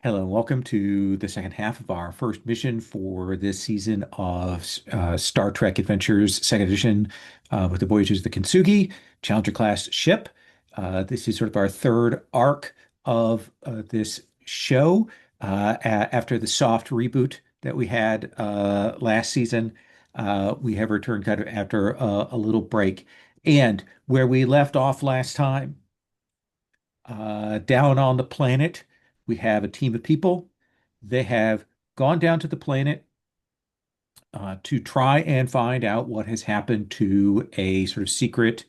Hello, and welcome to the second half of our first mission for this season of Star Trek Adventures, second edition, with the Voyages of the Kintsugi, Challenger class ship. This is sort of our third arc of this show after the soft reboot that we had last season. We have returned kind of after a little break. And where we left off last time, down on the planet, we have a team of people. They have gone down to the planet to try and find out what has happened to a sort of secret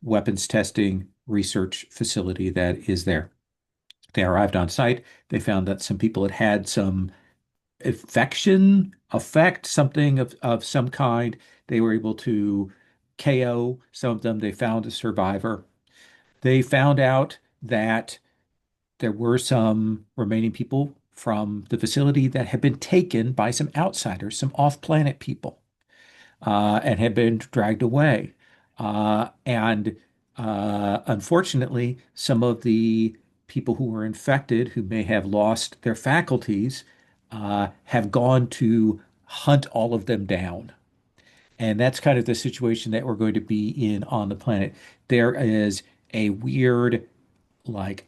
weapons testing research facility that is there. They arrived on site. They found that some people had had some something of some kind. They were able to KO some of them. They found a survivor. They found out that there were some remaining people from the facility that had been taken by some outsiders, some off-planet people, and had been dragged away. And unfortunately, some of the people who were infected, who may have lost their faculties, have gone to hunt all of them down. And that's kind of the situation that we're going to be in on the planet. There is a weird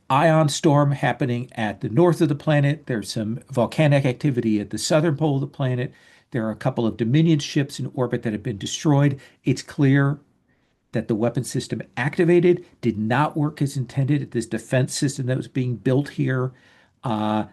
ion storm happening at the north of the planet. There's some volcanic activity at the southern pole of the planet. There are a couple of Dominion ships in orbit that have been destroyed. It's clear that the weapon system activated did not work as intended. This defense system that was being built here,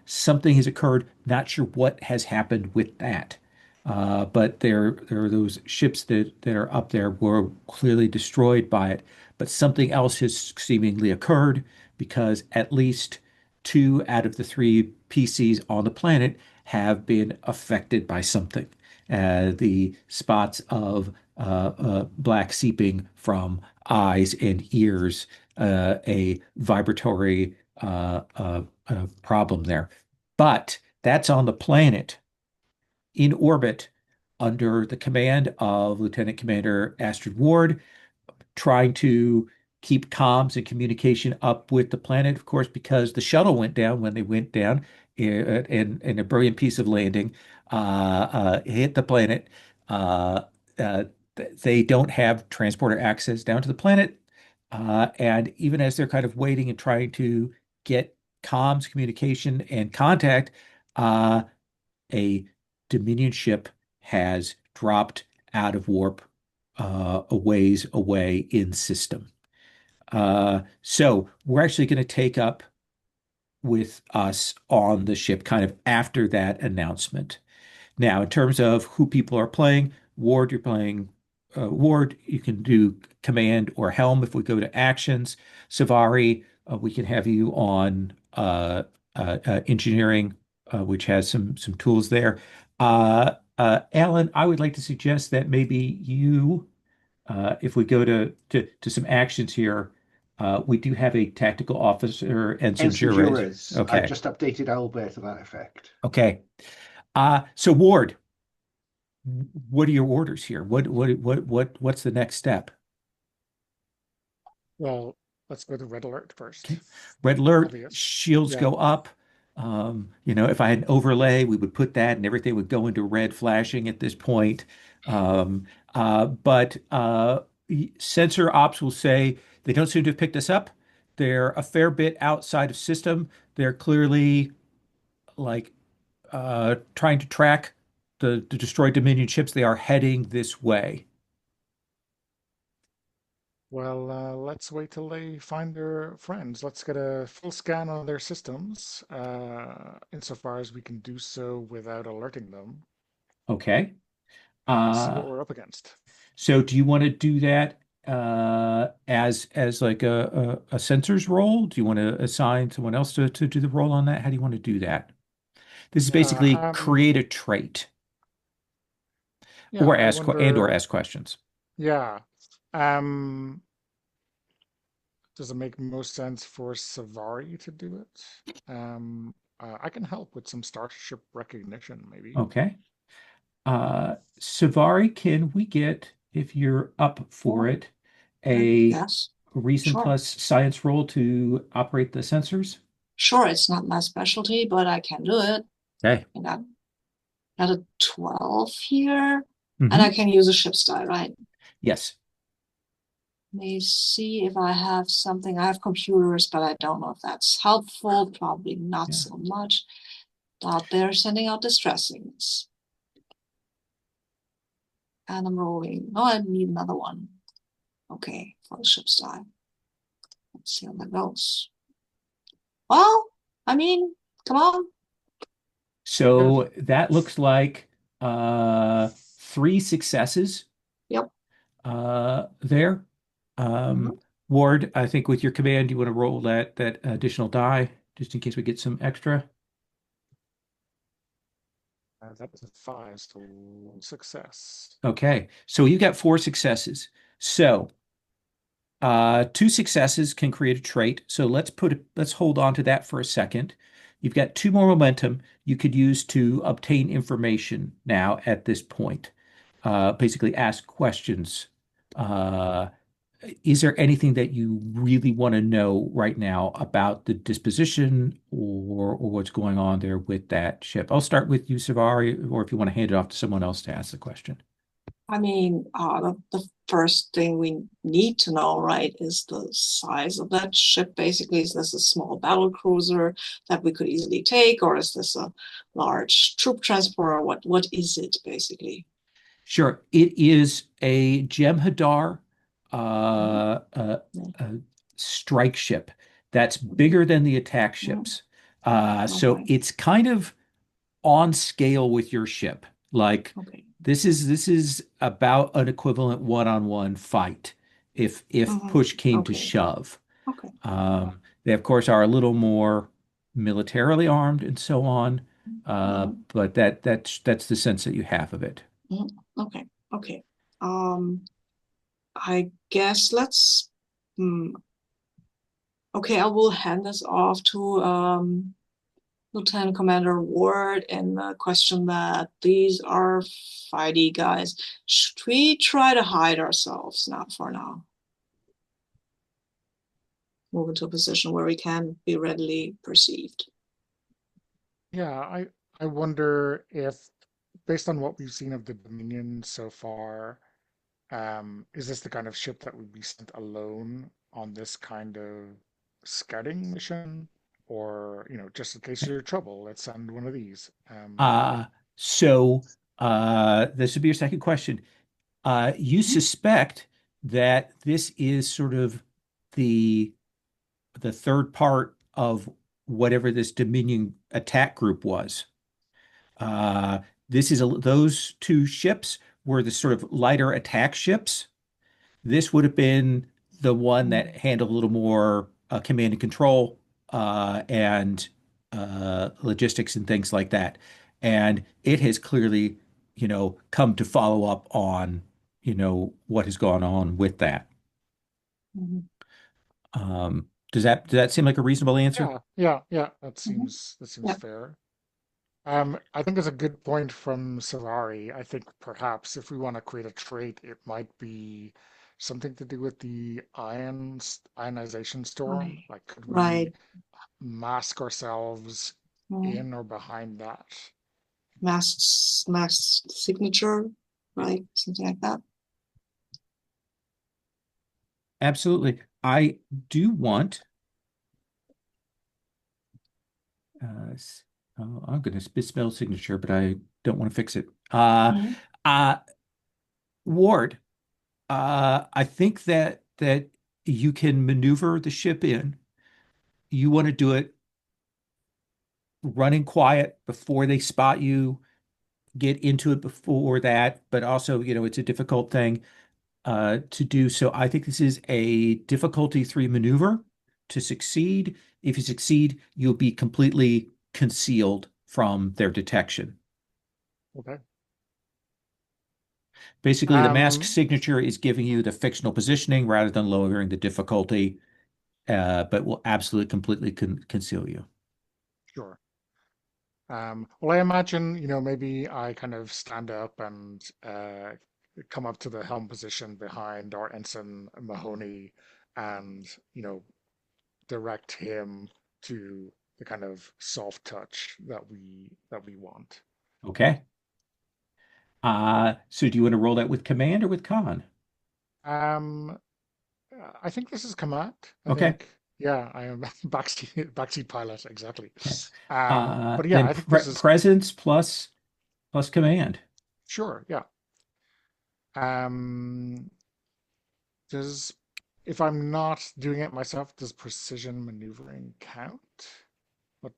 something has occurred. Not sure what has happened with that. But there are those ships that are up there were clearly destroyed by it. But something else has seemingly occurred because at least two out of the three PCs on the planet have been affected by something. The spots of black seeping from eyes and ears, a vibratory problem there. But that's on the planet in orbit under the command of Lieutenant Commander Astrid Ward, trying to keep comms and communication up with the planet, of course, because the shuttle went down when they went down in a brilliant piece of landing, hit the planet. Uh, uh, they don't have transporter access down to the planet. And even as they're kind of waiting and trying to get comms, communication, and contact, a Dominion ship has dropped out of warp a ways away in system. So we're actually going to take up with us on the ship kind of after that announcement. Now, in terms of who people are playing, Ward, you're playing Ward. You can do command or helm if we go to actions. Savari, we can have you on engineering, which has some tools there. Alan, I would like to suggest that maybe you, if we go to some actions here, we do have a tactical officer and some Ensign jurors. Jurors. I've Okay. just updated Albert to that effect. Okay. So Ward, what are your orders here? What's the next step? Well, let's go to red alert first. Okay. Red alert, Obvious. shields Yeah. go up. If I had an overlay, we would put that and everything would go into red flashing at this point. Um, but sensor ops will say they don't seem to have picked us up. They're a fair bit outside of system. They're clearly like trying to track the destroyed Dominion ships. They are heading this way. Well, let's wait till they find their friends. Let's get a full scan on their systems, insofar as we can do so without alerting them, Okay. and see what Uh, we're up against. so do you want to do that as like a sensors role? Do you want to assign someone else to do the role on that? How do you want to do that? This is Yeah, basically create a trait yeah, or I or wonder, ask questions. yeah, um, does it make most sense for Savari to do it? I can help with some starship recognition, maybe. Okay. Savari, can we get, if you're up for it, a Yes, reason sure. plus science roll to operate the sensors? Sure, it's not my specialty, but I can do it. Okay. I got a 12 here, and I Hmm. can use a ship's die, right? Yes. Let me see if I have something. I have computers, but I don't know if that's helpful. Probably not Yeah. so much. Out there sending out distress signals. And I'm rolling. Oh, I need another one. Okay, for the ship's die. Let's see how that goes. Well, I mean, come on. Good. So that looks like three successes Yep. there. Mhm. Ward, I think with your command, you want to roll that additional die just in case we get some extra. That was a 5, so success. Okay, so you got four successes. So two successes can create a trait. So let's hold on to that for a second. You've got two more momentum you could use to obtain information now at this point. Basically ask questions. Uh, is there anything that you really want to know right now about the disposition or what's going on there with that ship? I'll start with you, Savari, or if you want to hand it off to someone else to ask the question. I mean, the first thing we need to know, right, is the size of that ship. Basically, is this a small battle cruiser that we could easily take, or is this a large troop transporter? What is it basically? Sure. It is a Jem'Hadar Mhm. a strike ship that's bigger than the attack Mhm. ships. So Okay. it's kind of on scale with your ship. Like Okay. this is about an equivalent one-on-one fight if Mhm. push came to Okay. shove. Okay. They of course are a little more militarily armed and so on, Mhm. but that's the sense that you have of it. Mhm. Okay. Okay. Um, I guess let's. Hmm, okay, I will hand this off to Lieutenant Commander Ward and question that these are fighty guys. Should we try to hide ourselves? Not for now. Move into a position where we can be readily perceived. Yeah, I wonder if, based on what we've seen of the Dominion so far, is this the kind of ship that would be sent alone on this kind of scouting mission? Or, just in case you're in trouble, let's send one of these. Uh, so this would be your second question. You suspect that this is sort of the the third part of whatever this Dominion attack group was. Uh, this is those two ships were the sort of lighter attack ships. This would have been the one that handled a little more command and control and logistics and things like that. And it has clearly, come to follow up on, what has gone on with that. Mhm. Does that seem like a reasonable answer? Yeah, that Mhm. seems Yeah. fair. I think it's a good point from Savari. I think perhaps if we want to create a trait, it might be something to do with the ionization storm. Right. Like, could we Right. mask ourselves Mm. in or behind that? Mass signature, right? Something like that. Absolutely. I do want, I'm going to spell signature, but I don't want to fix it. Mhm. Uh, Ward, I think that you can maneuver the ship in. You want to do it running quiet before they spot you, get into it before that, but also, it's a difficult thing to do. So I think this is a difficulty three maneuver to succeed. If you succeed, you'll be completely concealed from their detection. Okay. Basically, the mask Um, signature is giving you the fictional positioning rather than lowering the difficulty, but will absolutely completely conceal you. sure. Well, I imagine, maybe I kind of stand up and come up to the helm position behind our ensign Mahoney and, direct him to the kind of soft touch that we want. Okay. So do you want to roll that with command or with con? Um, I think this is command. I Okay. think, yeah, I am backseat pilot, exactly. Okay. But yeah, Then I think this is presence plus command. sure, yeah. Um, does if I'm not doing it myself, does precision maneuvering count? What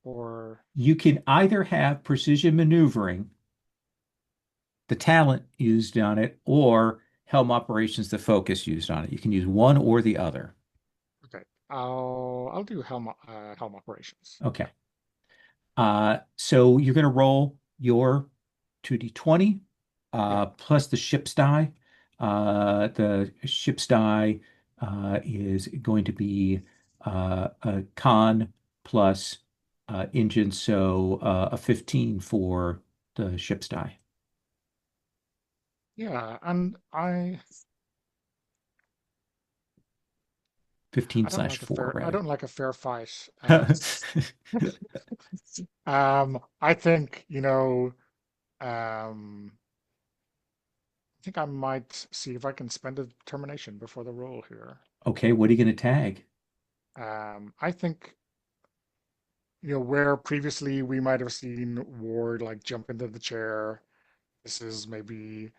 or You can either have precision maneuvering, the talent used on it, or helm operations, the focus used on it. You can use one or the other. okay, I'll do helm operations. Okay. So you're going to roll your 2d20 Yeah, plus the ship's die. The ship's die is going to be a con plus engine, so a 15 for the ship's die. yeah, and I 15 I don't slash like a 4, fair I rather. don't like a fair fight. I think, um, I think I might see if I can spend a determination before the roll here. Okay, what are you going to tag? I think, where previously we might have seen Ward like jump into the chair, this is maybe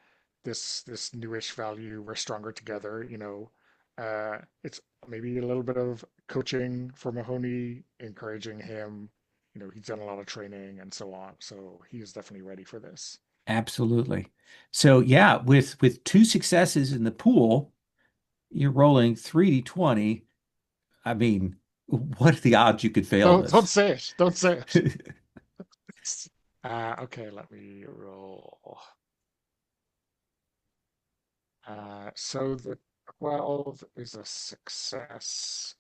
this newish value. We're stronger together. It's maybe a little bit of coaching for Mahoney, encouraging him. He's done a lot of training and so on, so he is definitely ready for this. Absolutely. So yeah, with two successes in the pool, you're rolling 3d20. I mean, what are the odds you could fail Don't this? say it. Don't say it. Okay, let me roll. So the 12 is a success.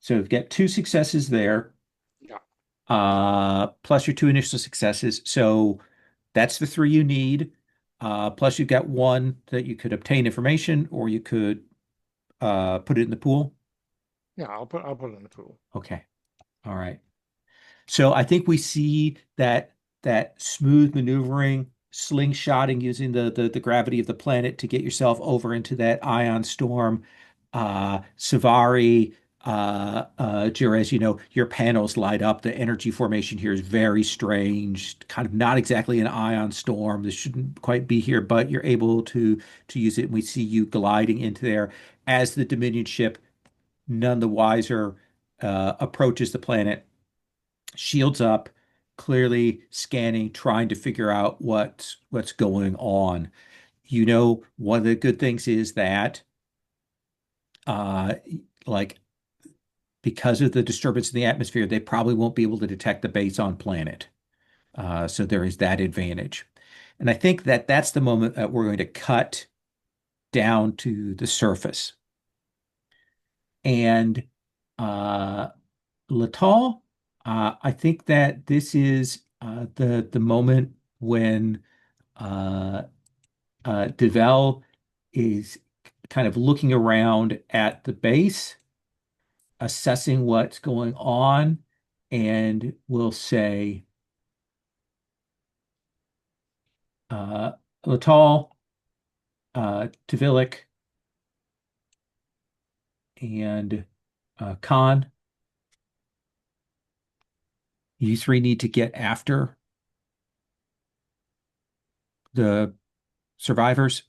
So you've got two successes there, Yeah, plus your two initial successes. So that's the three you need. Plus you've got one that you could obtain information, or you could put it in the pool. yeah, I'll put it in the pool. Okay. All right. So I think we see that smooth maneuvering, slingshotting using the gravity of the planet to get yourself over into that ion storm. Savari, Jerez, your panels light up. The energy formation here is very strange, kind of not exactly an ion storm. This shouldn't quite be here, but you're able to use it. And we see you gliding into there as the Dominion ship, none the wiser, approaches the planet, shields up, clearly scanning, trying to figure out what's going on. One of the good things is that uh like because of the disturbance in the atmosphere, they probably won't be able to detect the base on planet. So there is that advantage. And I think that that's the moment that we're going to cut down to the surface. And uh Litaal, I think that this is the moment when uh, Devel is kind of looking around at the base, assessing what's going on, and will say, uh, Litaal, Tvilic, and Khan, you three need to get after the survivors.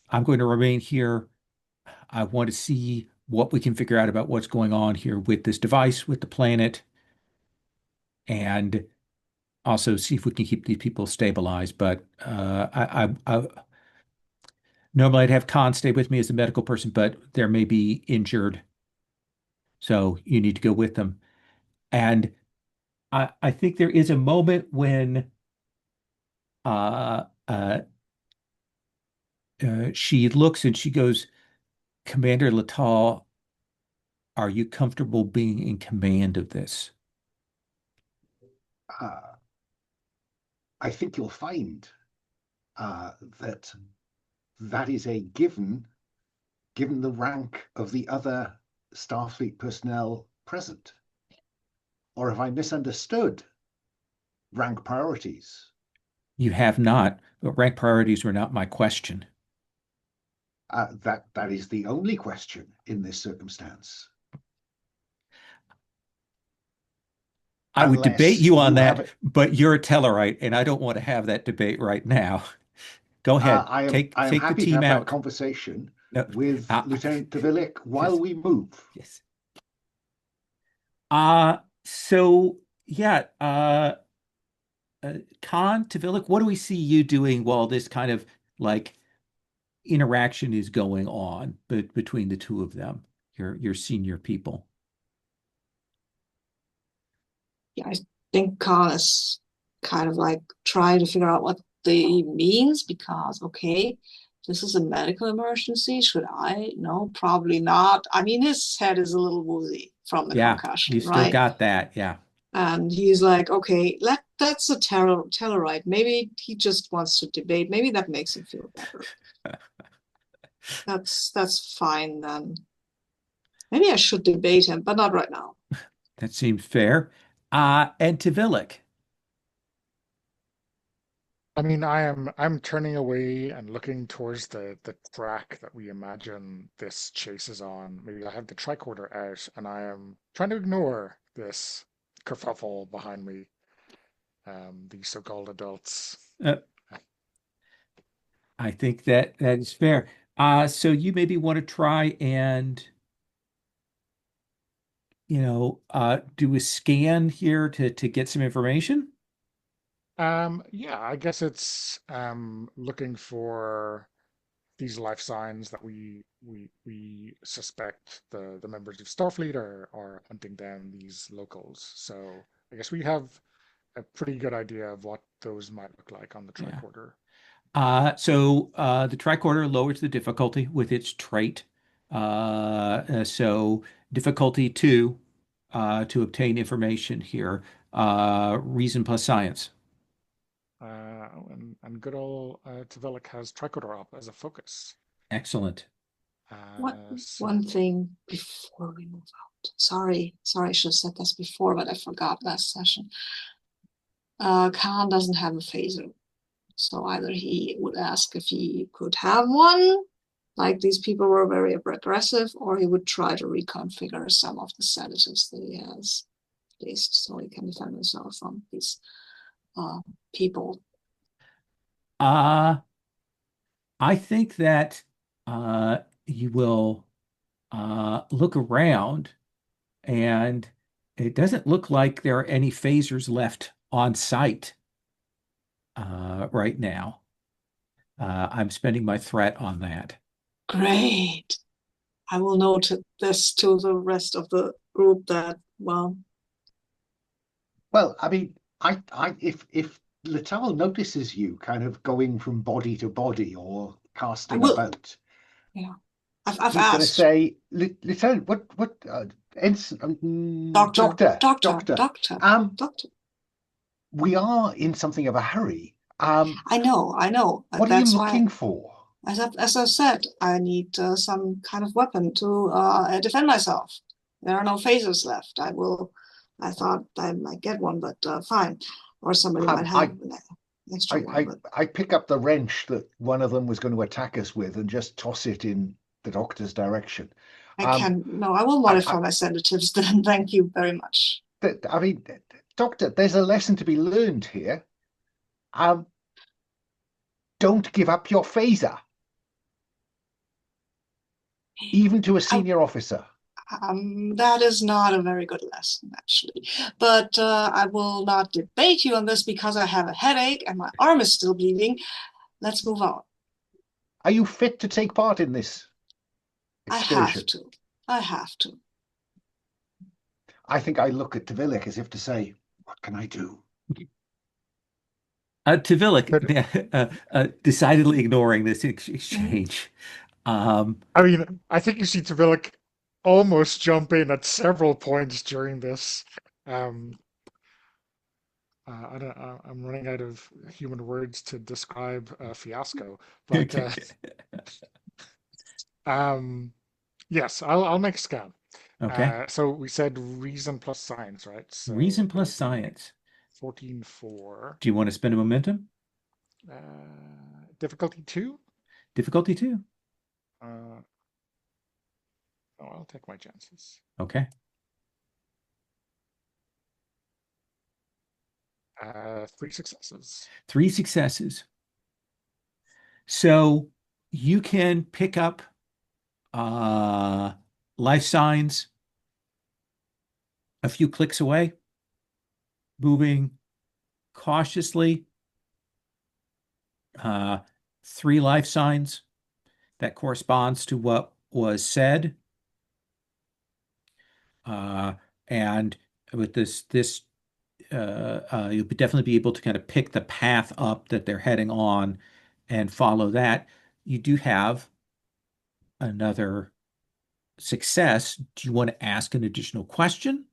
I'm going to remain here. I want to see what we can figure out about what's going on here with this device, with the planet, and also see if we can keep these people stabilized. But normally I'd have Khan stay with me as a medical person, but there may be injured, so you need to go with them. And I think there is a moment when uh, uh, she looks and she goes, Commander Litaal, are you comfortable being in command of this? Uh, I think you'll find that that is a given the rank of the other Starfleet personnel present? Or have I misunderstood rank priorities? You have not, but rank priorities were not my question. That is the only question in this circumstance. I would debate Unless you on you have that, it. but you're a Tellarite, and I don't want to have that debate right now. Go ahead. I am Take the happy to team have that out. conversation No, with uh, Lieutenant Tvilic while yes, we move. yes. So yeah, Khan, Tvilic, what do we see you doing while this kind of like interaction is going on between the two of them, your senior people? Yeah, I think Khan is kind of like trying to figure out what the means because, okay, this is a medical emergency. Should I? No, probably not. I mean, his head is a little woozy from the Yeah, you concussion, still right? got that. Yeah. And he's like, okay, that's a Tellarite. Maybe he just wants to debate. Maybe that makes him feel better. That's fine then. Maybe I should debate him, but not right now. That seems fair. And Tvilic. I mean, I'm turning away and looking towards the track that we imagine this chase is on. Maybe I have the tricorder out and I am trying to ignore this kerfuffle behind me, these so-called adults. Uh, I think that is fair. So you maybe want to try and, do a scan here to get some information. Yeah, I guess it's looking for these life signs that we suspect the members of Starfleet are hunting down these locals. So I guess we have a pretty good idea of what those might look like on the Yeah. tricorder. So the tricorder lowers the difficulty with its trait. So difficulty two to obtain information here. Reason plus science. And good old Tvilic has tricorder up as a focus. Excellent. What So one thing before we move out? Sorry, I should have said this before, but I forgot last session. Khan doesn't have a phaser, so either he would ask if he could have one, like these people were very aggressive, or he would try to reconfigure some of the sedatives that he has, at least so he can defend himself from these uh, people. Uh, I think that you will look around, and it doesn't look like there are any phasers left on site right now. I'm spending my threat on that. Great. I will note this to the rest of the group that, well, Well, I mean, if Litaal notices you kind of going from body to body or I casting will. about, Yeah, I've he's going to asked. say, Lieutenant, what, Ensign, Doctor, doctor, Doctor, doctor, um, doctor. we are in something of a hurry. I know. What are you That's why, looking for? as I said, I need some kind of weapon to defend myself. There are no phasers left. I thought I might get one, but fine. Or somebody might Um, have I, an extra one, but I pick up the wrench that one of them was going to attack us with and just toss it in the doctor's direction. I Um, can, no, I will modify my sedatives then. Thank you very much. I mean, Doctor, there's a lesson to be learned here. Um, don't give up your phaser, even to a I, senior officer. that is not a very good lesson, actually. But I will not debate you on this because I have a headache and my arm is still bleeding. Let's move on. Are you fit to take part in this I have excursion? to. I have to. I think I look at Tvilic as if to say, what can I do? But Tvilic, decidedly ignoring this Mhm. exchange. Um, I mean, I think you see Tvilic almost jump in at several points during this. Um, I'm running out of human words to describe fiasco, but um, yes, I'll make a scan. Okay. So we said reason plus science, right? So Reason plus it'll be science. 14-4. Do you want to spend a momentum? Difficulty 2? Difficulty 2. Oh, I'll take my chances. Okay. 3 successes. 3 successes. So you can pick up uh, life signs a few clicks away, moving cautiously. 3 life signs that corresponds to what was said. And with this you'll definitely be able to kind of pick the path up that they're heading on and follow that. You do have another success. Do you want to ask an additional question?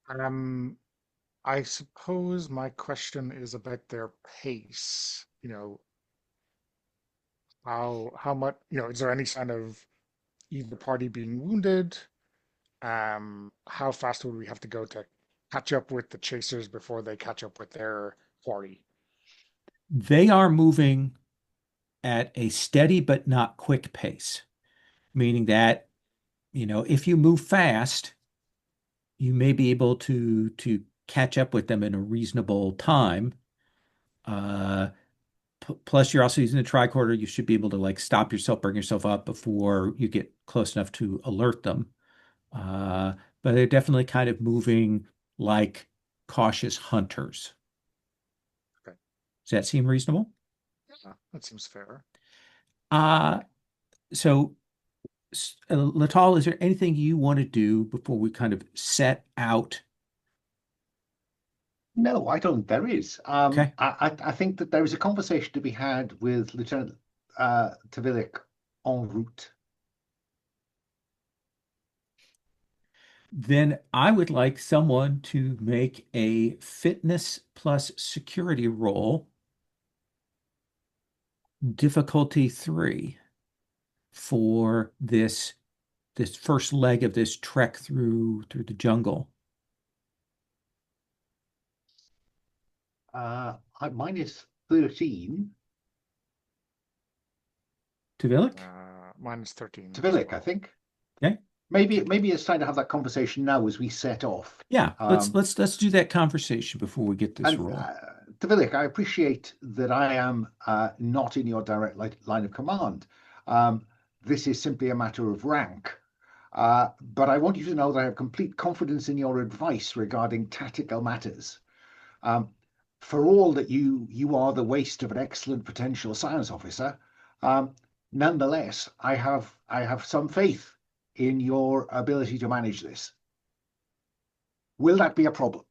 I suppose my question is about their pace. How much, is there any sign of either party being wounded? How fast would we have to go to catch up with the chasers before they catch up with their party? They are moving at a steady but not quick pace, meaning that, if you move fast, you may be able to catch up with them in a reasonable time. Uh, Plus, you're also using the tricorder. You should be able to like stop yourself, bring yourself up before you get close enough to alert them. Uh, but they're definitely kind of moving like cautious hunters. Okay. Does that seem reasonable? Yeah, that seems fair. Uh, so, Litaal, is there anything you want to do before we kind of set out? No, I don't. There is. Okay. I think that there is a conversation to be had with Lieutenant Tavalic en route. Then I would like someone to make a fitness plus security roll, difficulty 3, for this first leg of this trek through the jungle. Mine is 13. Tavalic? Mine is 13 as Tavalic, I well. think. Okay. Maybe it's time to have that conversation now as we set off. Yeah, let's do that conversation before we get this And roll. Tavalic, I appreciate that I am not in your direct line of command. This is simply a matter of rank. But I want you to know that I have complete confidence in your advice regarding tactical matters. For all that you are the waste of an excellent potential science officer, nonetheless, I have some faith in your ability to manage this. Will that be a problem?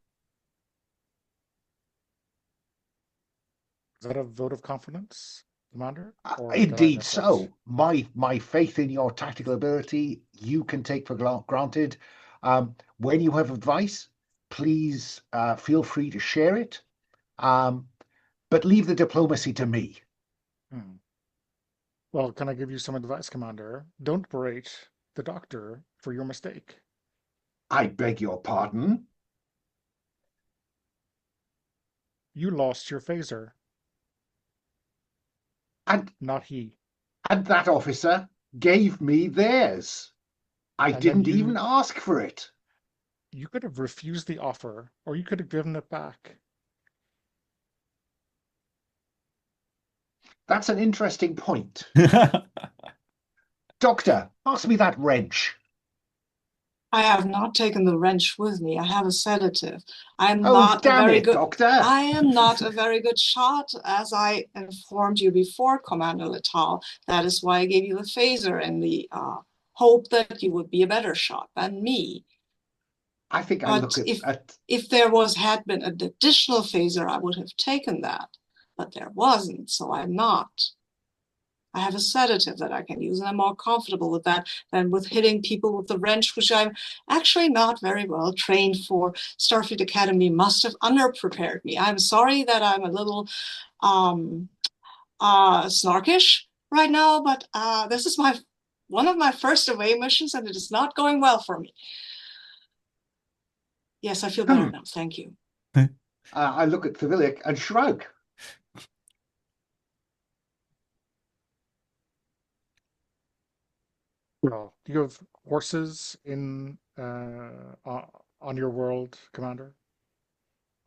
Is that a vote of confidence, Commander? Or did I Indeed miss that? so. My faith in your tactical ability, you can take for granted. When you have advice, please feel free to share it. But leave the diplomacy to me. Well, can I give you some advice, Commander? Don't berate the doctor for your mistake. I beg your pardon. You lost your phaser, And not he. that officer gave me theirs. I And then didn't even ask for it. You could have refused the offer, or you could have given it back. That's an interesting point. Doctor, pass me that wrench. I have not taken the wrench with me. I have a sedative. I'm Oh, not a damn very it, good. Doctor. I am not a very good shot, as I informed you before, Commander Litaal. That is why I gave you the phaser in the hope that you would be a better shot than me. I think I look at if there had been an additional phaser, I would have taken that, but there wasn't, so I'm not. I have a sedative that I can use, and I'm more comfortable with that than with hitting people with the wrench, which I'm actually not very well trained for. Starfleet Academy must have underprepared me. I'm sorry that I'm a little snarkish right now, but this is my one of my first away missions, and it is not going well for me. Yes, I feel better now. Thank you. I look at Tvilic and shrug. Well, do you have horses in on your world, Commander?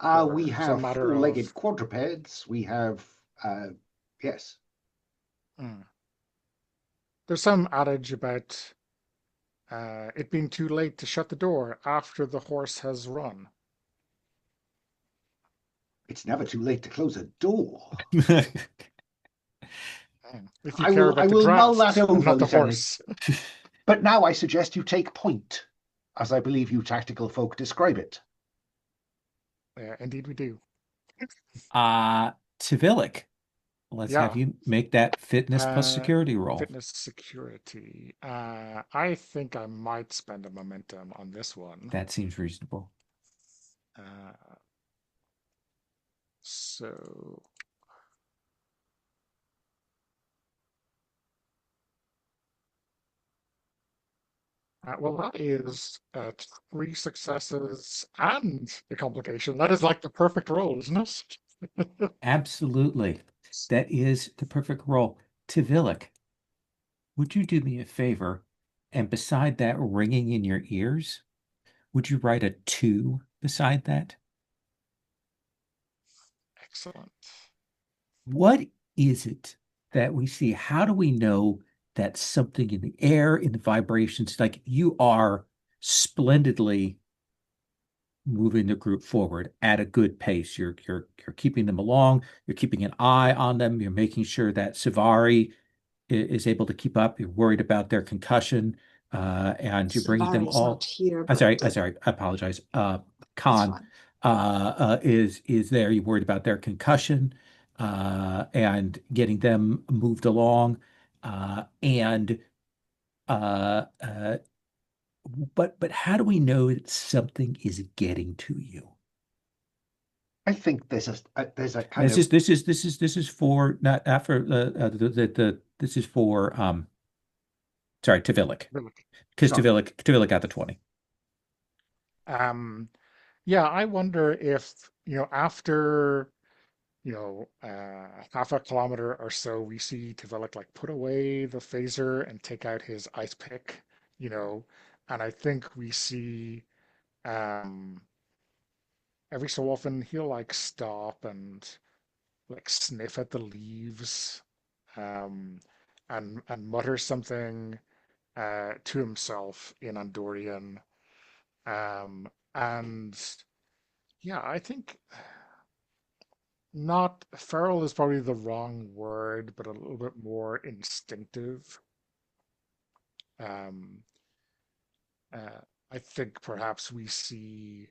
We Or some have matter four-legged of quadrupeds. We have, yes. mm. There's some adage about it being too late to shut the door after the horse has run. It's never too late to close a door. If you care I about the will mull that draft and over, not the Lieutenant. horse. But now I suggest you take point, as I believe you tactical folk describe it. Indeed, we do. Tvilic, let's have Yeah. you make that fitness plus Uh, security roll. Fitness security. I think I might spend a momentum on this one. That seems reasonable. So well, that is 3 successes and a complication. That is like the perfect roll, isn't it? Absolutely. That is the perfect roll. Tvilic, would you do me a favor? And beside that ringing in your ears, would you write a 2 beside that? Excellent. What is it that we see? How do we know that something in the air, in the vibrations, like you are splendidly moving the group forward at a good pace. You're keeping them along. You're keeping an eye on them. You're making sure that Savari is able to keep up. You're worried about their concussion, and you're bringing them Savari is not all. here, I'm but sorry. I'm sorry. I apologize. it's Khan fine. is there. You're worried about their concussion, and getting them moved along, and uh, uh, but how do we know that something is getting to you? I think there's a kind This of is this is for not for the this is for sorry, Tvilic, because sorry. Tvilic got the 20. Um, yeah, I wonder if, after, half a kilometer or so, we see Tvilic like put away the phaser and take out his ice pick, you know, and I think we see um every so often he'll like stop and like sniff at the leaves, um, and mutter something to himself in Andorian. And yeah, I think not feral is probably the wrong word, but a little bit more instinctive. Um, I think perhaps we see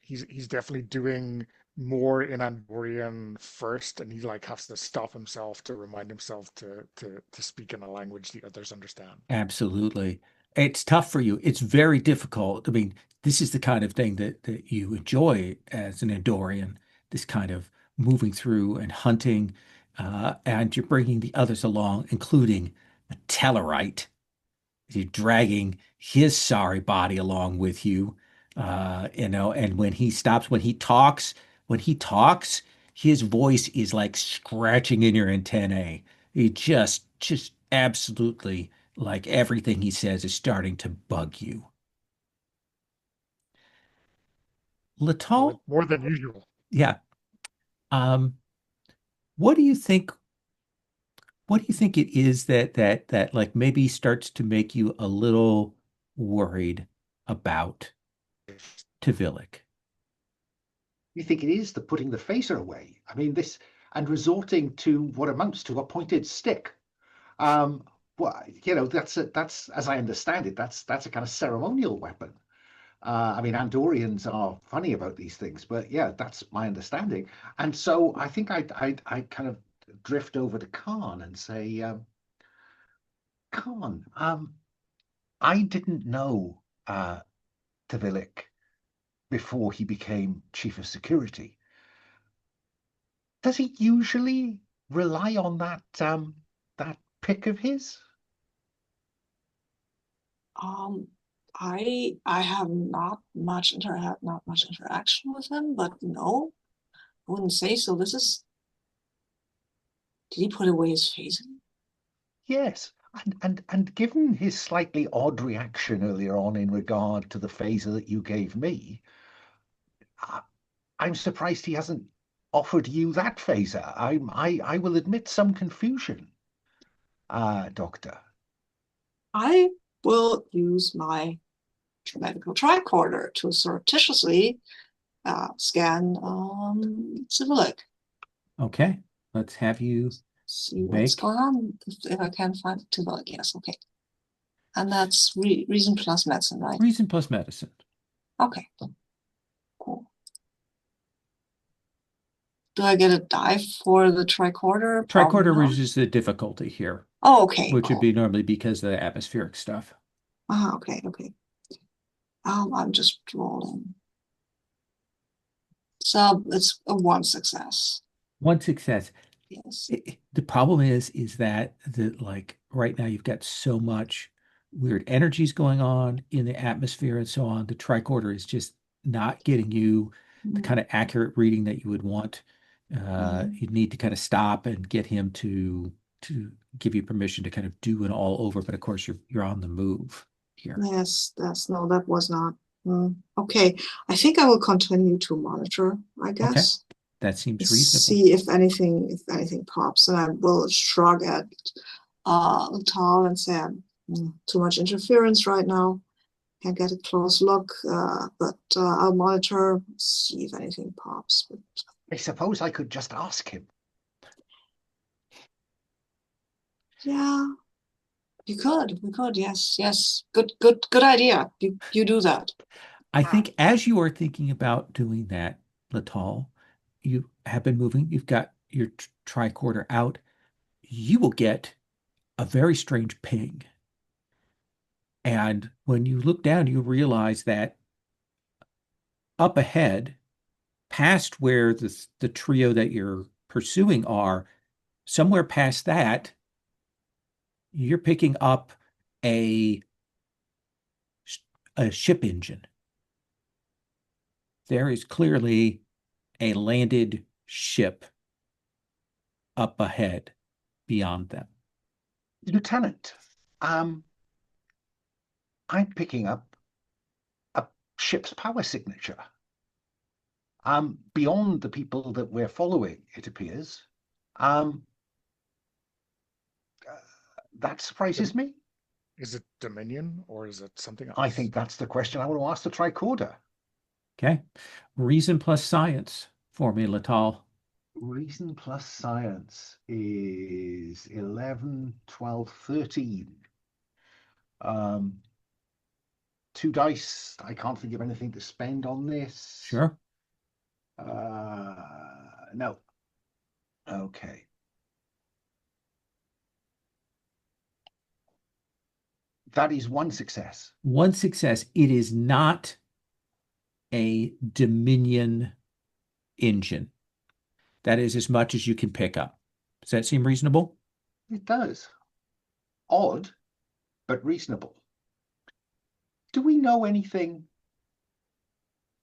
he's definitely doing more in Andorian first, and he like has to stop himself to remind himself to speak in a language the others understand. Absolutely. It's tough for you. It's very difficult. I mean, this is the kind of thing that you enjoy as an Andorian, this kind of moving through and hunting, and you're bringing the others along, including a Tellarite. You're dragging his sorry body along with you, and when he stops, when he talks, his voice is like scratching in your antennae. He just absolutely like everything he says is starting to bug you. More Litaal, more than usual. yeah. Um, what do you think? What do you think it is that like maybe starts to make you a little worried about Tvilic? You think it is the putting the phaser away? I mean, this and resorting to what amounts to a pointed stick. Um, well, that's as I understand it, that's a kind of ceremonial weapon. I mean, Andorians are funny about these things, but yeah, that's my understanding. And so I think I kind of drift over to Khan and say, Khan, I didn't know Tvilic before he became chief of security. Does he usually rely on that pick of his? Um, I have had not much interaction with him, but no, I wouldn't say so. Did he put away his phasing? Yes. And given his slightly odd reaction earlier on in regard to the phaser that you gave me, I, I'm surprised he hasn't offered you that phaser. I will admit some confusion, Doctor. I will use my medical tricorder to surreptitiously scan Civic. Okay, let's have you See what's make going on. If I can find Civic, yes, okay. And that's reason plus medicine, right? reason plus medicine. Okay, cool. Do I get a die for the tricorder? Probably Tricorder not. reduces the difficulty here, Oh, okay. which would be normally because of the atmospheric stuff. Okay, okay. I'm just rolling. So it's a 1 success. One success. Yes. The problem is that like right now you've got so much weird energies going on in the atmosphere and so on. The tricorder is just not getting you the kind of accurate reading that you would want. You'd need to kind of stop and get him to give you permission to kind of do it all over. But of course you're on the move here. Yes, no, that was not. Okay, I think I will continue to monitor, I Okay, guess. that seems reasonable. See if anything pops, and I will shrug at Litaal and say, too much interference right now. Can't get a close look, but I'll monitor, see if anything pops. But I suppose I could just ask him. yeah, we could, yes. Good idea. You do that. I think as you are thinking about doing that, Litaal, you have been moving, you've got your tricorder out, you will get a very strange ping. And when you look down, you realize that up ahead, past where the trio that you're pursuing are, somewhere past that, you're picking up a, a ship engine. There is clearly a landed ship up ahead beyond them. Lieutenant, I'm picking up a ship's power signature. Beyond the people that we're following, it appears. That surprises me. Is it Dominion or is it something else? I think that's the question I want to ask the tricorder. Okay. Reason plus science for me, Litaal. Reason plus science is 11, 12, 13. 2 dice. I can't think of anything to spend on this. Sure. No. Okay. That is 1 success. One success. It is not a Dominion engine. That is as much as you can pick up. Does that seem reasonable? It does. Odd, but reasonable. Do we know anything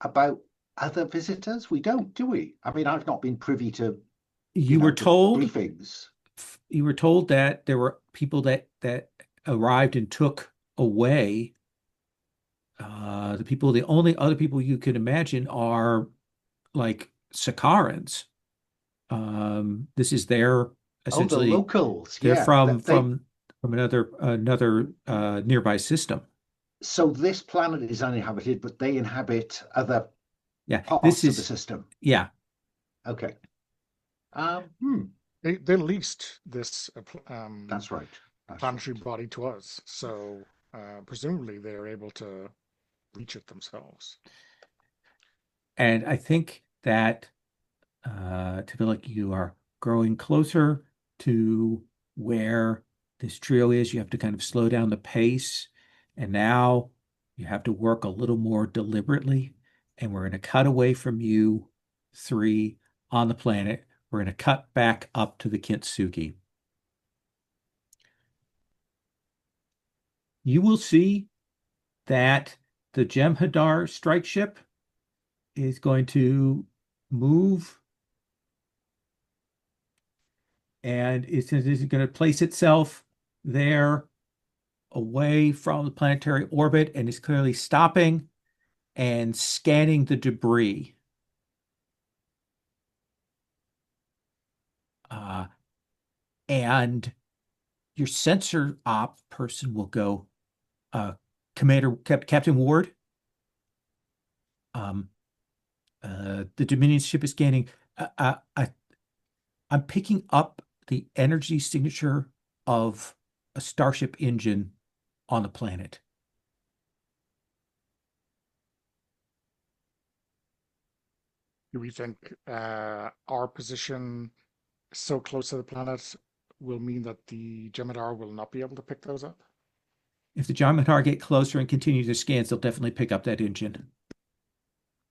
about other visitors? We don't, do we? I mean, I've not been privy to You were told briefings. You were told that there were people that arrived and took away. The only other people you could imagine are like Sakarans. This is their Oh, the essentially locals. they're Yeah. from another nearby system. So this planet is uninhabited, but they inhabit other Yeah, parts of the system. Yeah. Okay. They leased this That's right. planetary body to us, so presumably they're able to reach it themselves. And I think that to feel like you are growing closer to where this trio is, you have to kind of slow down the pace. And now you have to work a little more deliberately. And we're going to cut away from you three on the planet. We're going to cut back up to the Kintsugi. you will see that the Jem'Hadar strike ship is going to move, and it's going to place itself there away from the planetary orbit, and is clearly stopping and scanning the debris. And your sensor op person will go, Captain Ward, the Dominion ship is scanning. I'm picking up the energy signature of a starship engine on the planet. Do we think our position so close to the planet will mean that the Jem'Hadar will not be able to pick those up? If the Jem'Hadar get closer and continue their scans, they'll definitely pick up that engine.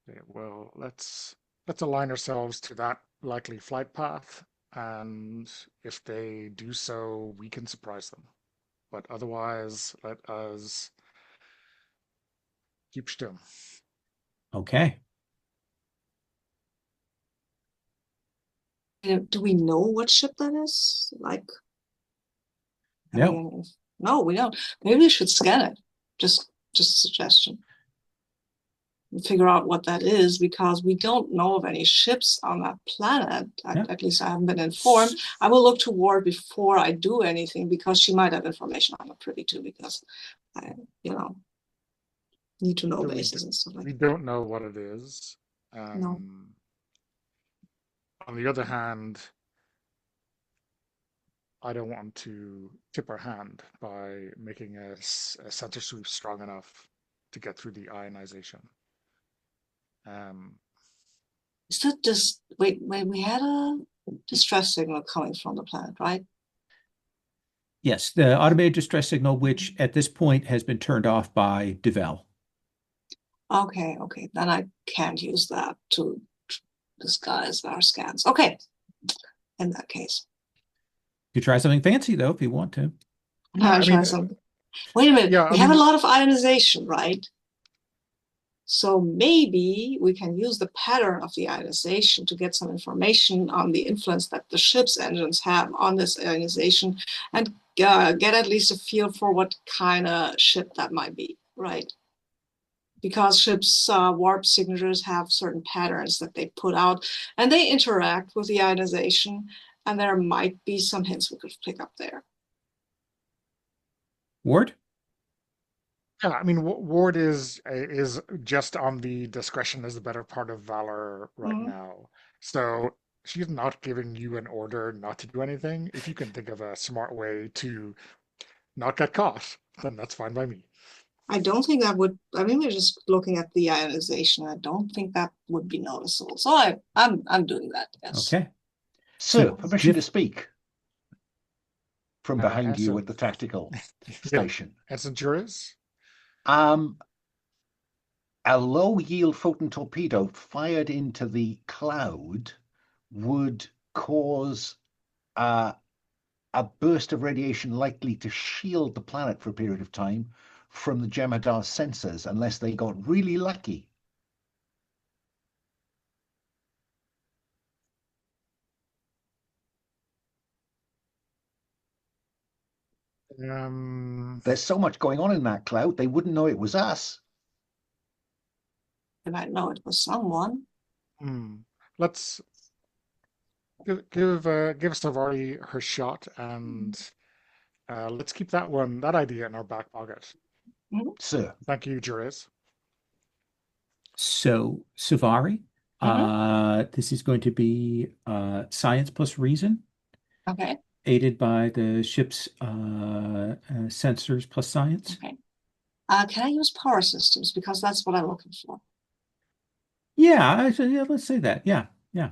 Okay, well, let's align ourselves to that likely flight path, and if they do so, we can surprise them. But otherwise, let us keep still. Okay. Do we know what ship that is? Like, No. No, we don't. Maybe we should scan it. Just a suggestion. And figure out what that is, because we don't know of any ships on that planet. Yeah. At least I haven't been informed. I will look to Ward before I do anything, because she might have information I'm not privy to, because I, need to know So bases and stuff like we that. don't know what it is. No. On the other hand, I don't want to tip our hand by making a center sweep strong enough to get through the ionization. Is that just wait? We had a distress signal coming from the planet, right? Yes, the automated distress signal, which at this point has been turned off by Devel. Okay, then I can't use that to disguise our scans. Okay, in that case. You try something fancy though, if you want to. Try something. Wait a minute, yeah, we have a lot of ionization, right? So maybe we can use the pattern of the ionization to get some information on the influence that the ship's engines have on this ionization, and get at least a feel for what kind of ship that might be, right? Because ships' warp signatures have certain patterns that they put out, and they interact with the ionization, and there might be some hints we could pick up there. Ward? Yeah, I mean, Ward is just on the discretion as the better part of valor right now. So she's not giving you an order not to do anything. If you can think of a smart way to not get caught, then that's fine by me. I don't think that would. I mean, we're just looking at the ionization. I don't think that would be noticeable. So I'm doing that. Yes. Okay. Sir, permission to speak from behind you Ensign. at the tactical station. Ensign Juris? A low yield photon torpedo fired into the cloud would cause a burst of radiation likely to shield the planet for a period of time from the Jem'Hadar sensors, unless they got really lucky. There's so much going on in that cloud, they wouldn't know it was us. They might know it was someone. Let's give Savari her shot, and let's keep that idea in our back pocket. Sir. Thank you, Juris. So, Savari, this is going to be science plus reason. Okay. Aided by the ship's sensors plus science. Okay. Can I use power systems, because that's what I'm looking for? Yeah, let's say that. Yeah.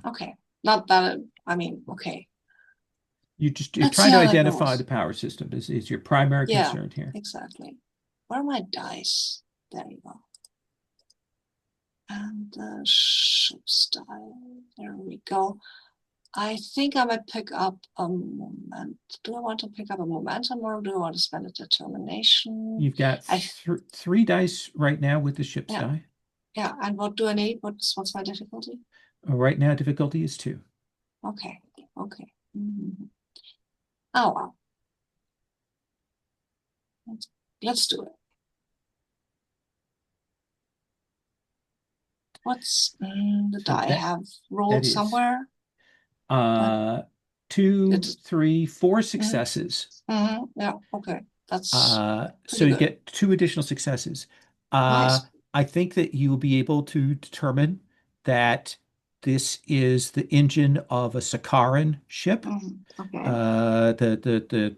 Okay. Not that. I mean, okay. You're trying to identify the power system is your primary concern here. Exactly. Where are my dice? There you go. And the ship style. There we go. I think I might pick up a moment. Do I want to pick up a momentum or do I want to spend a determination? You've got I three dice right now with the ship's yeah, die. yeah. And what do I need? What's my difficulty? Right now, difficulty is 2. Okay, okay. Oh well. Let's do it. What's the So die have that rolled is somewhere? But 2, it's 3, 4 successes. yeah, okay. That's So pretty you good. get 2 additional successes. Nice. I think that you will be able to determine that this is the engine of a Sakaran ship. Okay. The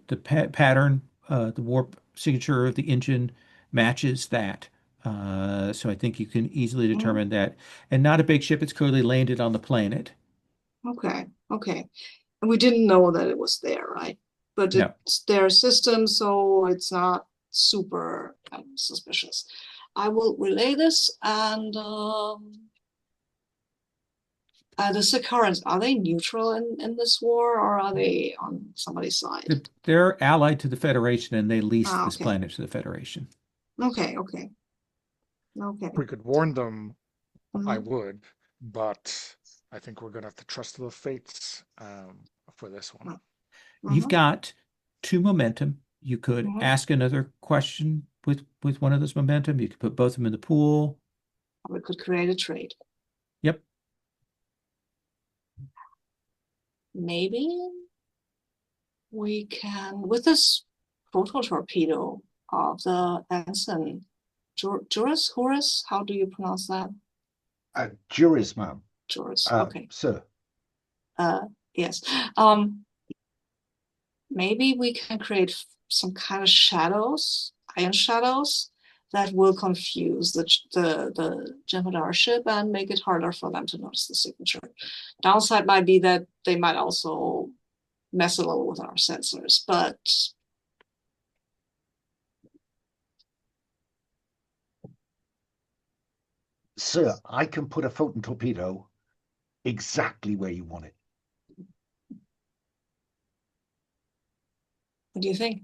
pattern, the warp signature of the engine matches that. So I think you can easily determine that. And not a big ship, it's clearly landed on the planet. Okay. Okay. And we didn't know that it was there, right? But No. it's their system, so it's not super suspicious. I will relay this and the Sicarans, are they neutral in this war or are they on somebody's side? They're allied to the Federation and they leased this Okay. planet to the Federation. Okay, okay. Okay. We could warn them, I Mhm. would, but I think we're gonna have to trust the fates for this one. You've Mhm. got 2 momentum. You could Mhm. ask another question with one of those momentum. You could put both of them in the pool. We could create a trade. Yep. Maybe we can, with this proto torpedo of the ensign, Juris, Horus, how do you pronounce that? Juris, ma'am. Juris, okay. Sir. Yes. Maybe we can create some kind of shadows, ion shadows, that will confuse the Jem'Hadar ship and make it harder for them to notice the signature. Downside might be that they might also mess a little with our sensors, but Sir, I can put a photon torpedo exactly where you want it. what do you think?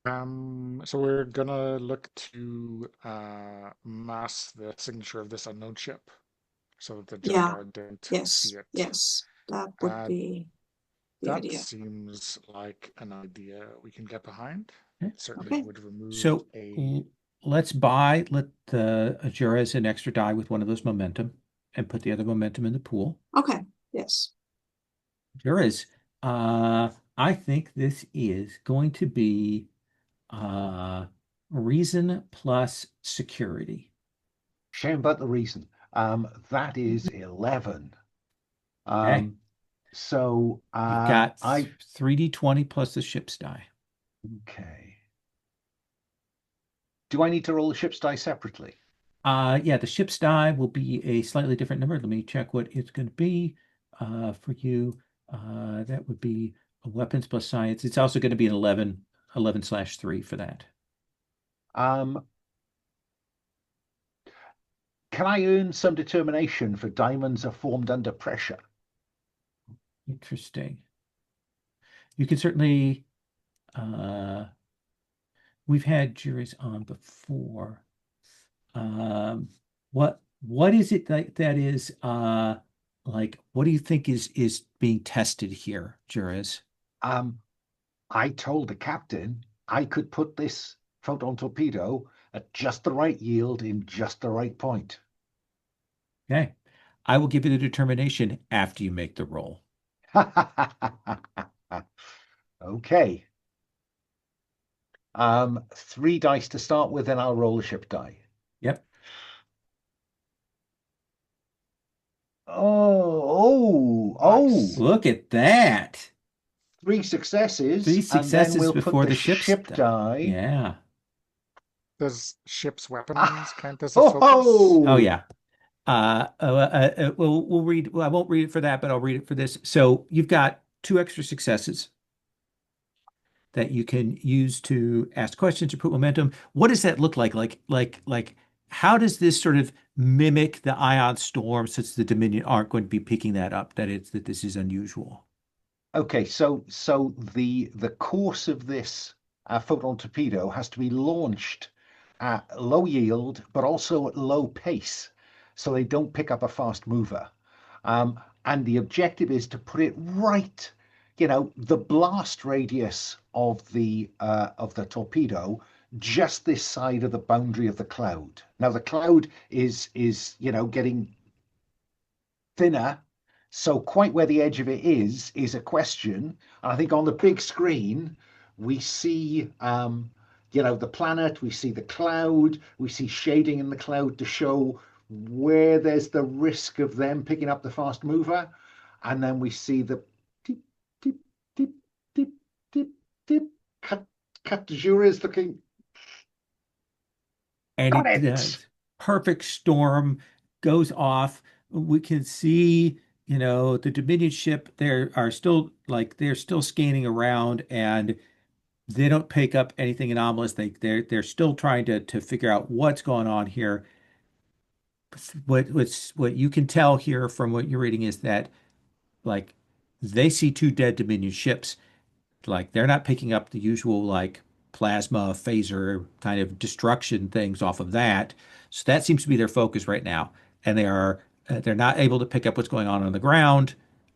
So we're gonna look to mask the signature of this unknown ship so that the Yeah, Jem'Hadar don't yes, see it. yes, that would Uh, be the that idea. seems like an idea we can get behind. Okay. It certainly Okay. would remove So a. let the Ajura an extra die with one of those momentum and put the other momentum in the pool. Okay, yes. Ajuras, I think this is going to be uh, reason plus security. Shame about the reason. That is 11. Okay. So You've got I 3d20 plus the ship's die. okay. Do I need to roll the ship's die separately? Yeah, the ship's die will be a slightly different number. Let me check what it's going to be for you. That would be a weapons plus science. It's also going to be an 11/3 for that. Um, can I earn some determination for diamonds are formed under pressure? Interesting. You can certainly, we've had juries on before. Um, what is it that is like what do you think is being tested here, jurors? I told the captain I could put this photon torpedo at just the right yield in just the right point. Okay. I will give you the determination after you make the roll. Okay. 3 dice to start with, and I'll roll a ship die. Yep. Oh, Nice. Look at that. 3 successes, Three and then successes we'll put before the the ship's ship die. die. Yeah. Does ship's weapons Ah, count as a ho, focus? Oh ho! yeah. We'll read. Well, I won't read it for that, but I'll read it for this. So you've got 2 extra successes that you can use to ask questions or put momentum. What does that look like? Like how does this sort of mimic the ion storm since the Dominion aren't going to be picking that up, that this is unusual? Okay, so the course of this photon torpedo has to be launched at low yield, but also at low pace, so they don't pick up a fast mover. And the objective is to put it right, the blast radius of the torpedo, just this side of the boundary of the cloud. Now the cloud is getting thinner. So quite where the edge of it is a question. And I think on the big screen, we see, the planet, we see the cloud, we see shading in the cloud to show where there's the risk of them picking up the fast mover. And then we see the tip, tip, tip, tip, tip, tip. Cut de jour is looking, And got it it. does. Perfect storm goes off. We can see, the Dominion ship, they're still scanning around and they don't pick up anything anomalous. They're still trying to figure out what's going on here. What you can tell here from what you're reading is that like they see two dead Dominion ships. Like they're not picking up the usual like plasma phaser kind of destruction things off of that. So that seems to be their focus right now. And they're not able to pick up what's going on the ground.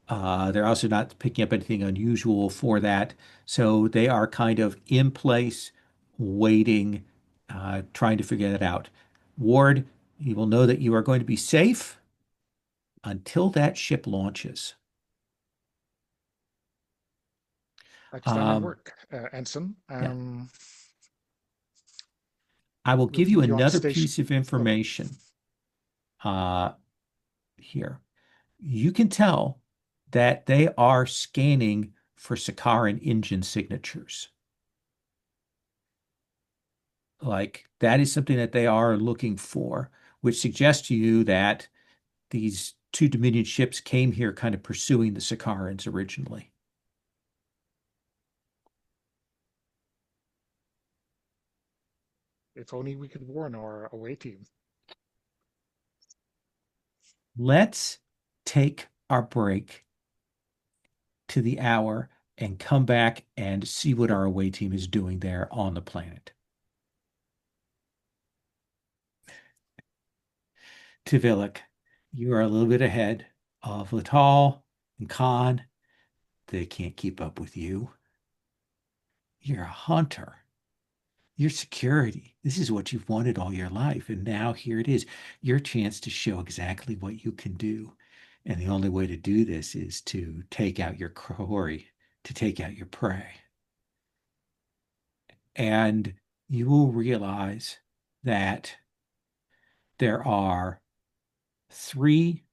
They're also not picking up anything unusual for that. So they are kind of in place, waiting, trying to figure that out. Ward, you will know that you are going to be safe until that ship launches. Outstanding Um, work, Ensign. yeah. I will We'll give you keep you on another station. piece of Oh, information uh, here. You can tell that they are scanning for Sakaran engine signatures. Like that is something that they are looking for, which suggests to you that these two Dominion ships came here kind of pursuing the Sakarans originally. if only we could warn our away team. Let's take our break to the hour and come back and see what our away team is doing there on the planet. Tvilic, you are a little bit ahead of Litaal and Khan. They can't keep up with you. You're a hunter. You're security. This is what you've wanted all your life. And now here it is, your chance to show exactly what you can do. And the only way to do this is to take out your quarry, to take out your prey. And you will realize that there are three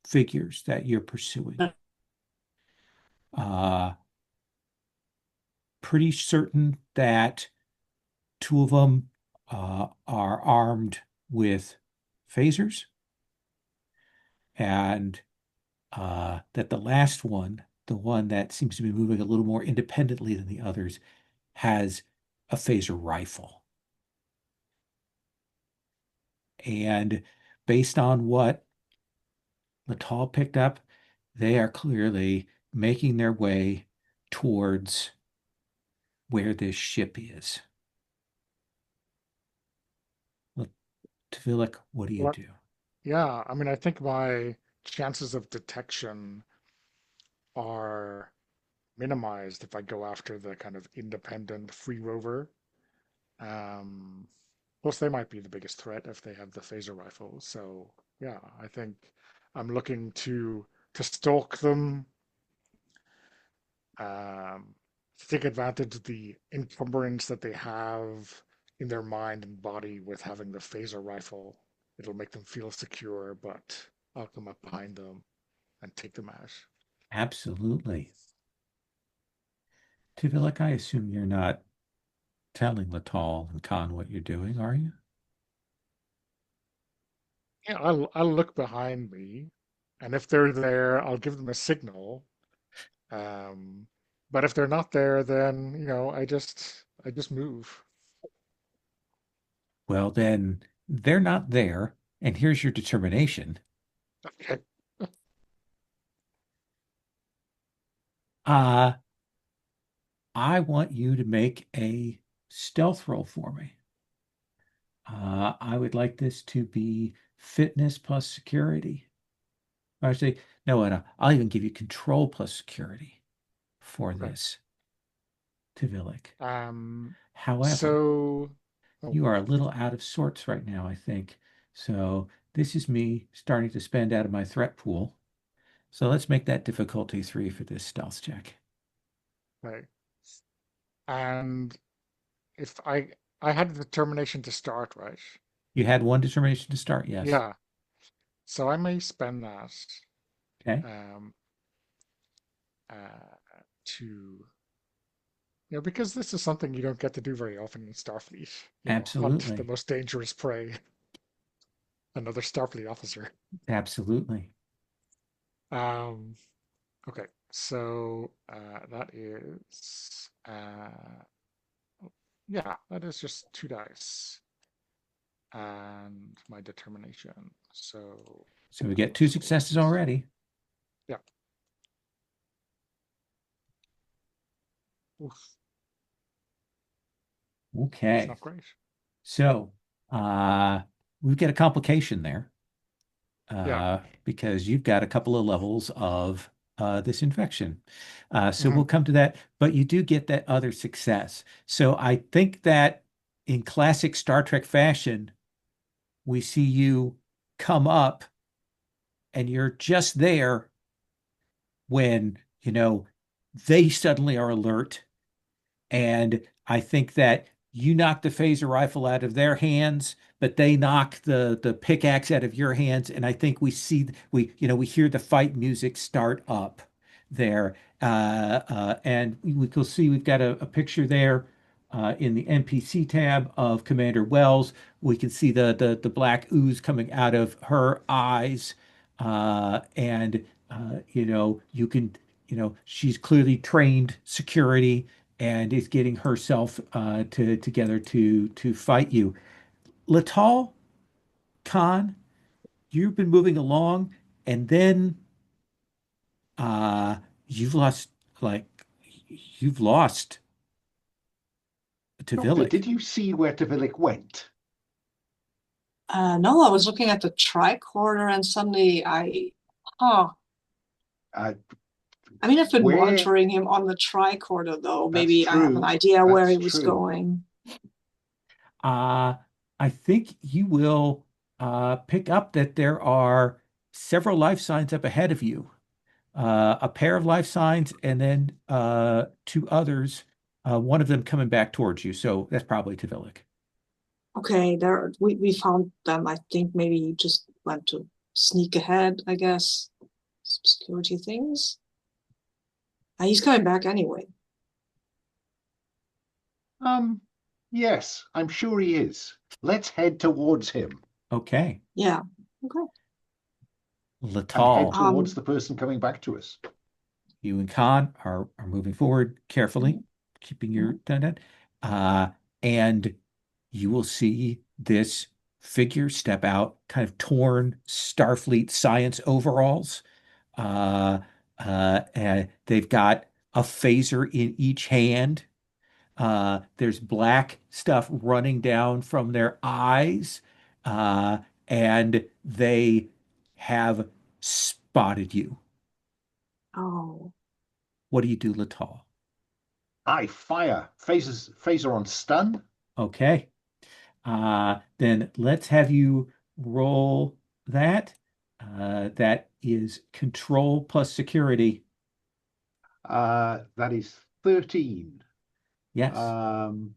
figures that you're pursuing. Uh, Pretty certain that two of them are armed with phasers, and that the last one, the one that seems to be moving a little more independently than the others, has a phaser rifle. And based on what Litaal picked up, they are clearly making their way towards where this ship is. Tvilic, what do you Well, do? yeah, I mean, I think my chances of detection are minimized if I go after the kind of independent free rover. Um, Plus, they might be the biggest threat if they have the phaser rifle. So, yeah, I think I'm looking to stalk them, um, to take advantage of the encumbrance that they have in their mind and body with having the phaser rifle. It'll make them feel secure, but I'll come up behind them and take them out. Absolutely. Tvilic, I assume you're not telling Litaal and Khan what you're doing, are you? Yeah, I'll look behind me, and if they're there, I'll give them a signal. Um, but if they're not there, then I just move. Well, then they're not there. And here's your determination. Okay. Uh, I want you to make a stealth roll for me. I would like this to be fitness plus security. Actually, no, no, I'll even give you control plus security for Okay. this, Tvilic. Um, However, so, oh, you are a little out of sorts right now, I think. So this is me starting to spend out of my threat pool. So let's make that difficulty 3 for this stealth check. okay. And if I had the determination to start, right? You had one determination to start, yes. Yeah. So I may spend that Okay, um to because this is something you don't get to do very often in Starfleet. Hunt the absolutely. most dangerous prey, another Starfleet officer. Absolutely. Um, okay, so that is yeah, that is just 2 dice and my determination. So So we get 2 let's roll successes this. already. Yeah. Oof, it's Okay. not great. So uh, we've got a complication there Yeah. because you've got a couple of levels of this infection. So Hmm. we'll come to that, but you do get that other success. So I think that in classic Star Trek fashion, we see you come up and you're just there when, they suddenly are alert. And I think that you knock the phaser rifle out of their hands, but they knock the pickaxe out of your hands. And I think we hear the fight music start up there. And we can see we've got a picture there in the NPC tab of Commander Wells. We can see the black ooze coming out of her eyes. And you can, she's clearly trained security and is getting herself together to fight you. Litaal Khan, you've been moving along, and then uh, you've lost like you've lost to Doctor, Vilik. did you see where Tvilic went? No, I was looking at the tricorder and suddenly huh. Uh, I mean, I've been where? monitoring him on the tricorder though. That's Maybe I have an true. idea where That's he was true. going. Uh, I think you will pick up that there are several life signs up ahead of you. A pair of life signs, and then 2 others. One of them coming back towards you. So that's probably Tvilic. Okay, there we found them. I think maybe he just went to sneak ahead, I guess. Some security things. He's coming back anyway. Um, yes, I'm sure he is. Let's head towards him Okay. Yeah. Okay. and head Litaal, towards the person coming back to us. you and Khan are moving forward carefully, Mhm. keeping your dun. And you will see this figure step out, kind of torn Starfleet science overalls. And they've got a phaser in each hand. There's black stuff running down from their eyes, uh, and they have spotted you. Oh. What do you do, Litaal? I fire. Phaser on stun. Okay. Then let's have you roll that. That is control plus security. That is 13. Yes. Um,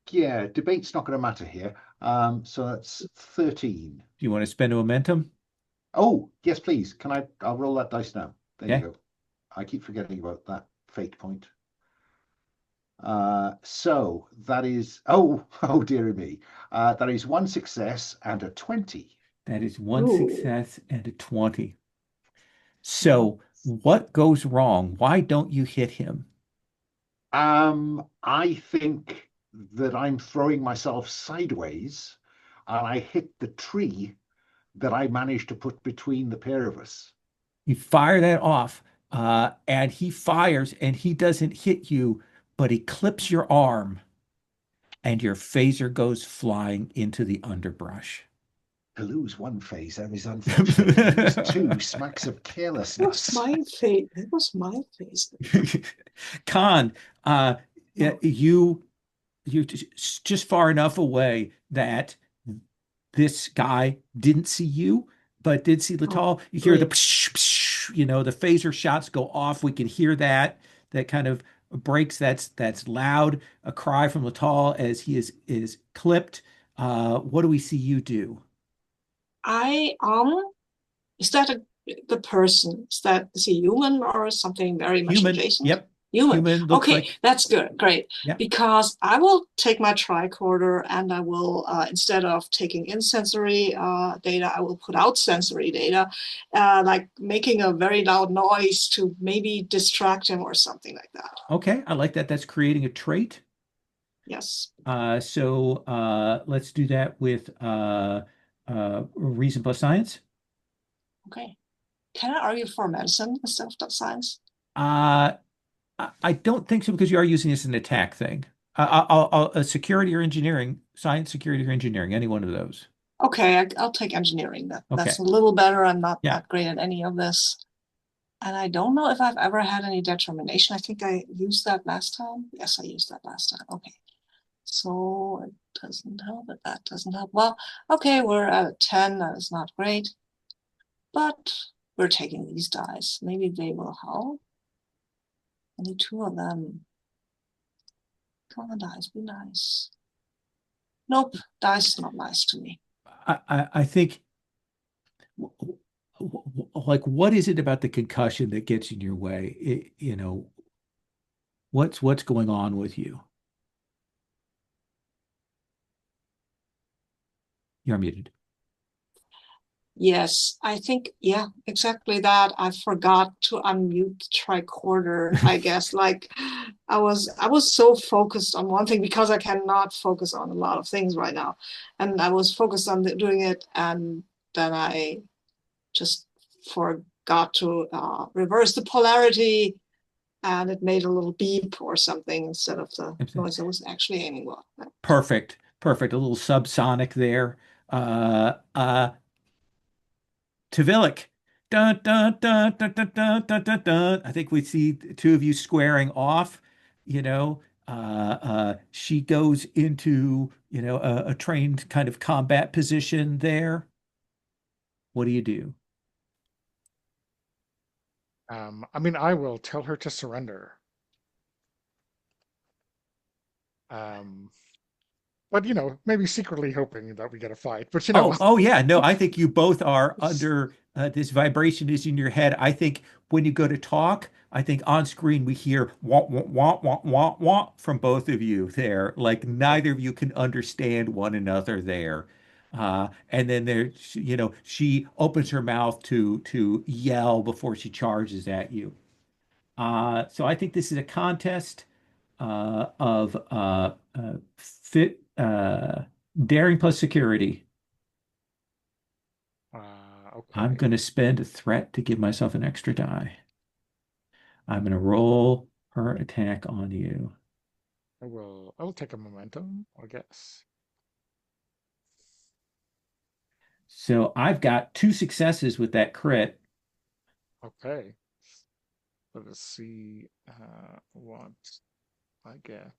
yeah, debate's not going to matter here. So that's 13. Do you want to spend a momentum? Oh, yes, please. I'll roll that dice now. There you Okay. go. I keep forgetting about that fate point. So that is, oh dear me. That is 1 success and a 20. That is 1 Ooh. success and a 20. Mhm. So what goes wrong? Why don't you hit him? I think that I'm throwing myself sideways and I hit the tree that I managed to put between the pair of us. You fire that off, and he fires, and he doesn't hit you, but he clips your arm, and your phaser goes flying into the underbrush. To lose one phaser is unfortunate. To lose two smacks of carelessness. It was my face. Khan, yeah, No. you're just far enough away that this guy didn't see you, but did see Oh, Litaal. You hear the great. psh, psh, the phaser shots go off. We can hear that. That kind of breaks. That's loud. A cry from Litaal as he is clipped. What do we see you do? I is that the person? Is he human or something very much Human. adjacent? Yep. Human. Human looks Okay, like. that's good. Great. Yeah. Because I will take my tricorder and I will, instead of taking in sensory data, I will put out sensory data, like making a very loud noise to maybe distract him or something like that. Okay. I like that. That's creating a trait. Yes. So let's do that with reason plus science. Okay. Can I argue for medicine instead of science? Uh, I don't think so because you are using this as an attack thing. Security or engineering, science, security or engineering, any one of those. Okay, I'll take engineering. That's Okay. a little better. I'm not Yeah. that great at any of this. And I don't know if I've ever had any determination. I think I used that last time. Yes, I used that last time. Okay. So it doesn't help, but that doesn't help. Well, okay, we're at a 10. That is not great. But we're taking these dice. Maybe they will help. Only two of them. Come on, dice, be nice. Nope, dice is not nice to me. I think like what is it about the concussion that gets in your way? What's going on with you? You're muted. Yes, I think, yeah, exactly that. I forgot to unmute the tricorder, I guess. Like I was so focused on one thing because I cannot focus on a lot of things right now. And I was focused on doing it, and then I just forgot to reverse the polarity, and it made a little beep or something instead of the noise I was actually aiming at. Perfect. Perfect. A little subsonic there. Uh Tavalic. Dun, dun, dun, dun, dun, dun, dun, dun, dun. I think we see the two of you squaring off. She goes into, a trained kind of combat position there. What do you do? I mean, I will tell her to surrender. Um, but maybe secretly hoping that we get a fight. But Oh yeah. No, I think you both are under this vibration is in your head. I think when you go to talk, I think on screen we hear wah wah wah wah wah wah from both of you there. Like neither of you can understand one another there. And then she opens her mouth to yell before she charges at you. So I think this is a contest of fit daring plus security. I'm okay. going to spend a threat to give myself an extra die. I'm going to roll her attack on you. I will take a momentum, I guess. So I've got two successes with that crit. Okay. Let us see what I get.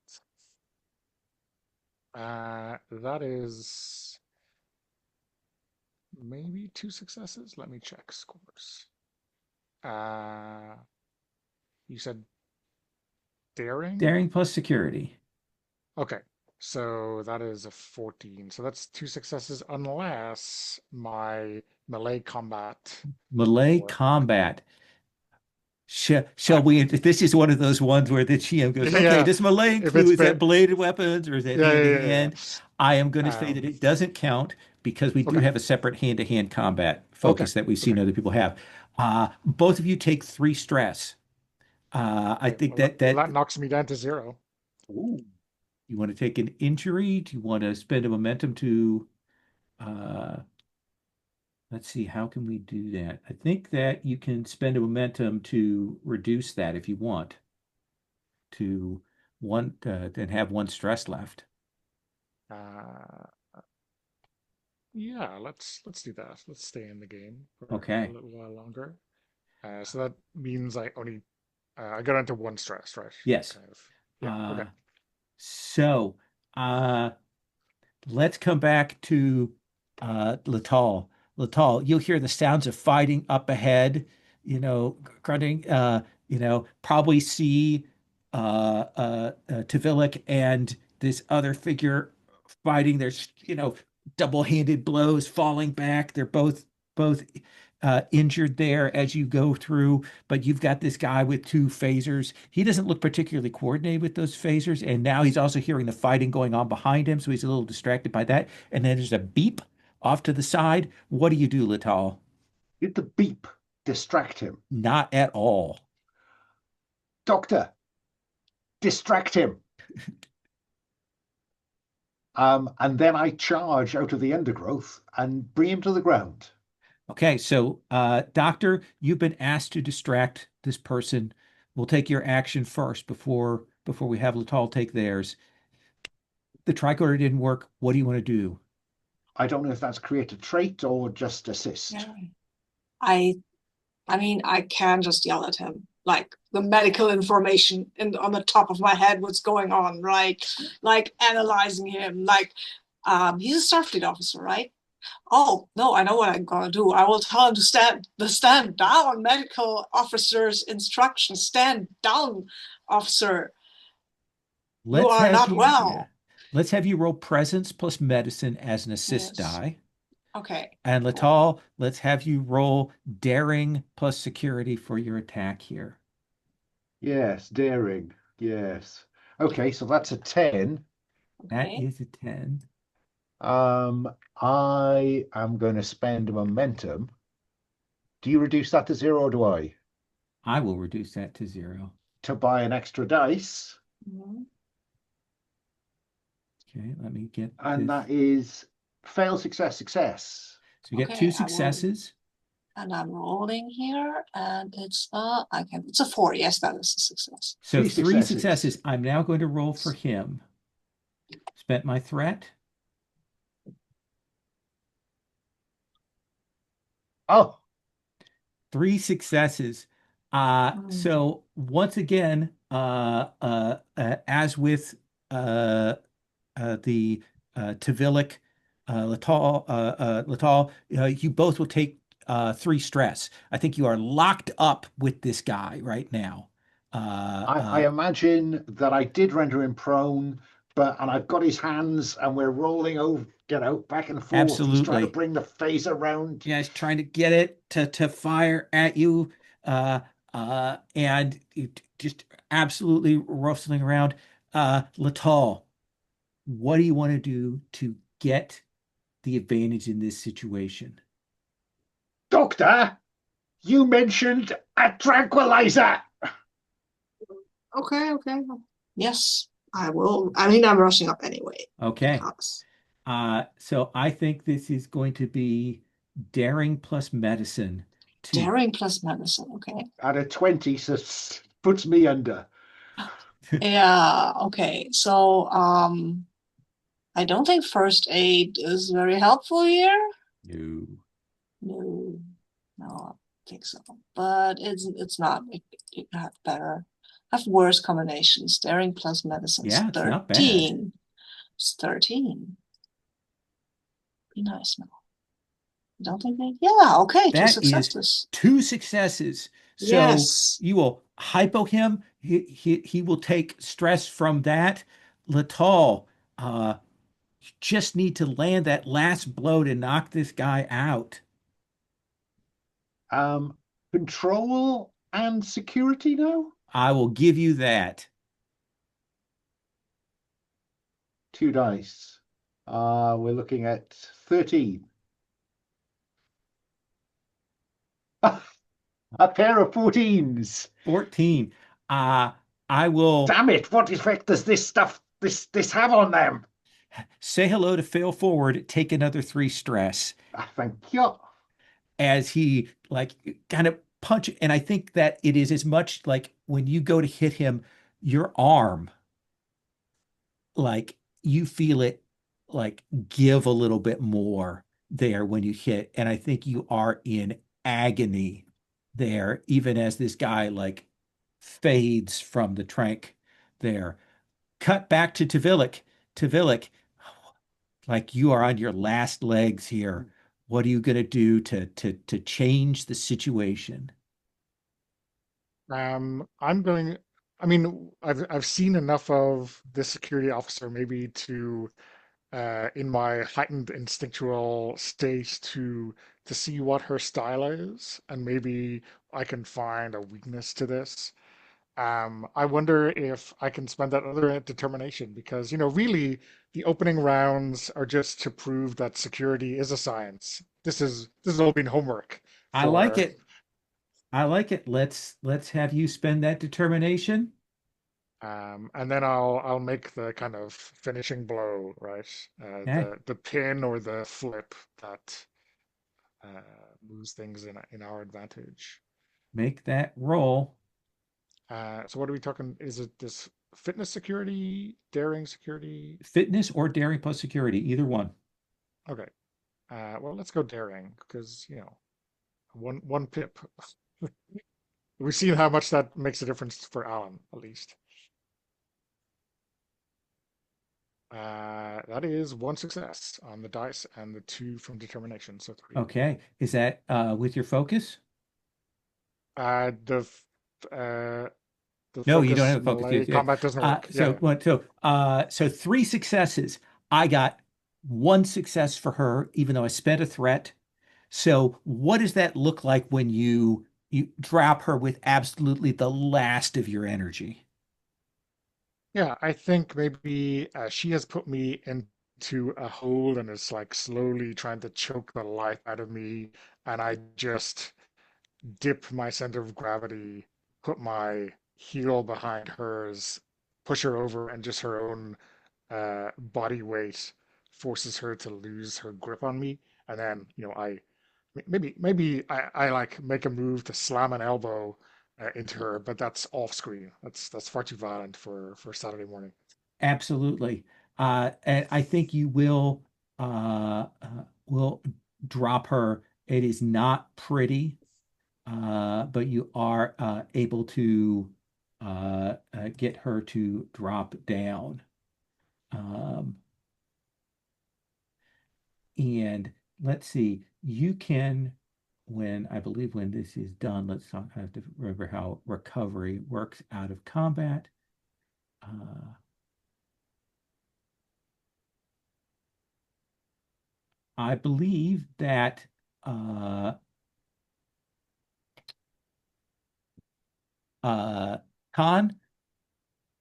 That is maybe two successes. Let me check scores. Uh, you said daring? Daring plus security. Okay. So that is a 14. So that's two successes unless my melee combat Melee or combat. Shall I, we? This is one of those ones where the GM goes, yeah, okay, yeah. does melee If it's include, is that been bladed weapons or is that yeah, hand yeah, to yeah, yeah. hand? I am going to say that Um, it doesn't count because we do okay. have a separate hand to hand combat Okay. focus that we've Okay. seen other people have. Both of you take 3 stress. I Okay. think Well, that that knocks me down to 0. Ooh. You want to take an injury? Do you want to spend a momentum to uh let's see, how can we do that? I think that you can spend a momentum to reduce that if you want to one and have one stress left. Uh, yeah, let's do that. Let's stay in the game for a Okay. little while longer. So that means I only I got into one stress, right? Yes. Kind of. Yeah. Okay. Uh so uh let's come back to Litaal. Litaal, you'll hear the sounds of fighting up ahead, grunting, probably see Tavalic and this other figure fighting. There's, double-handed blows falling back. They're both injured there as you go through, but you've got this guy with two phasers. He doesn't look particularly coordinated with those phasers, and now he's also hearing the fighting going on behind him, so he's a little distracted by that. And then there's a beep off to the side. What do you do, Lital? Did the beep distract him? Not at all. Doctor, distract him. And then I charge out of the undergrowth and bring him to the ground. Okay, so Doctor, you've been asked to distract this person. We'll take your action first before we have Lital take theirs. The tricorder didn't work. What do you want to do? I don't know if that's create a trait or just assist. Yeah. I I mean, I can just yell at him, like the medical information on the top of my head, what's going on, right? Like analyzing him, like he's a Starfleet officer, right? Oh no, I know what I'm gonna do. I will tell him to stand down. Medical officer's instructions: stand down, officer. You Let's are have not you, yeah. well. Let's have you roll presence plus medicine as an assist Yes. die. Okay. And Cool. Lital, let's have you roll daring plus security for your attack here. Yes, daring. Yes. Okay, so that's a 10. That Okay. is a 10. I am going to spend momentum. Do you reduce that to 0 or do I? I will reduce that to 0. To buy an extra dice. Mm-hmm. Okay, let me get And this. that is fail, success, success. So you get two Okay, I will. successes. And I'm rolling here, and it's it's a 4. Yes, that is a success. So Three three successes. successes. I'm now going to roll for him. Spent my threat. Oh, 3 successes. So once again, as with the Tavalic, Lital, you both will take 3 stress. I think you are locked up with this guy right now. I imagine that I did render him prone, and I've got his hands and we're rolling over, back and forth. He's trying to Absolutely. bring the phase around. Yeah, he's trying to get it to fire at you, and just absolutely rustling around. Lital, what do you want to do to get the advantage in this situation? Doctor, you mentioned a tranquilizer. Okay. Yes, I will. I mean, I'm rushing up anyway Okay. because So I think this is going to be daring plus medicine to daring plus medicine. Okay. At a 20, so puts me under. Yeah. Okay. So, I don't think first aid is very helpful here. no. No, no, I don't think so. But it's not. It have better, have worse combinations. Daring plus medicine's Yeah, it's not bad. 13. It's 13. Be nice now. I don't think they. Yeah. Okay. Two That is successes. 2 successes. So Yes. you will hypo him. He will take stress from that. Lital, you just need to land that last blow to knock this guy out. Um, Control and security now? I will give you that. 2 dice. We're looking at 13. A pair of 14s. 14. I will. Damn it, what effect does this stuff this have on them. Say hello to fail forward, take another 3 stress Thank you. as he like kind of punch. And I think that it is as much like when you go to hit him, your arm, like you feel it like give a little bit more there when you hit. And I think you are in agony there, even as this guy like fades from the trank there. Cut back to Tavalic. Tavalic, like you are on your last legs here. What are you going to do to change the situation? I'm going. I mean, I've seen enough of this security officer maybe to, in my heightened instinctual state, to see what her style is, and maybe I can find a weakness to this. I wonder if I can spend that other determination because, really the opening rounds are just to prove that security is a science. This has all been homework I like for, it. I like it. Let's have you spend that determination. and then I'll make the kind of finishing blow, right? Okay. The pin or the flip that moves things in our advantage. Make that roll. So what are we talking? Is it this fitness security, daring security? Fitness or daring plus security, either one. Okay. Well, let's go daring because one pip. We've seen how much that makes a difference for Alan, at least. That is one success on the dice and the 2 from determination, so 3. Okay. Is that with your focus? The uh, the No, you don't focus have a focus. melee combat doesn't work. So Yeah, what? So 3 successes. I got 1 success for her, even though I spent a threat. So what does that look like when you drop her with absolutely the last of your energy? yeah. I think maybe she has put me into a hole and is like slowly trying to choke the life out of me, and I just dip my center of gravity, put my heel behind hers, push her over, and just her own body weight forces her to lose her grip on me. And then, I maybe I like make a move to slam an elbow into her, but that's off screen. That's far too violent for Saturday morning. Absolutely. And I think you will drop her. It is not pretty, but you are able to get her to drop down. Um, and let's see, you can, when I believe when this is done, let's talk, I have to remember how recovery works out of combat. Uh, I believe that uh, uh, Khan,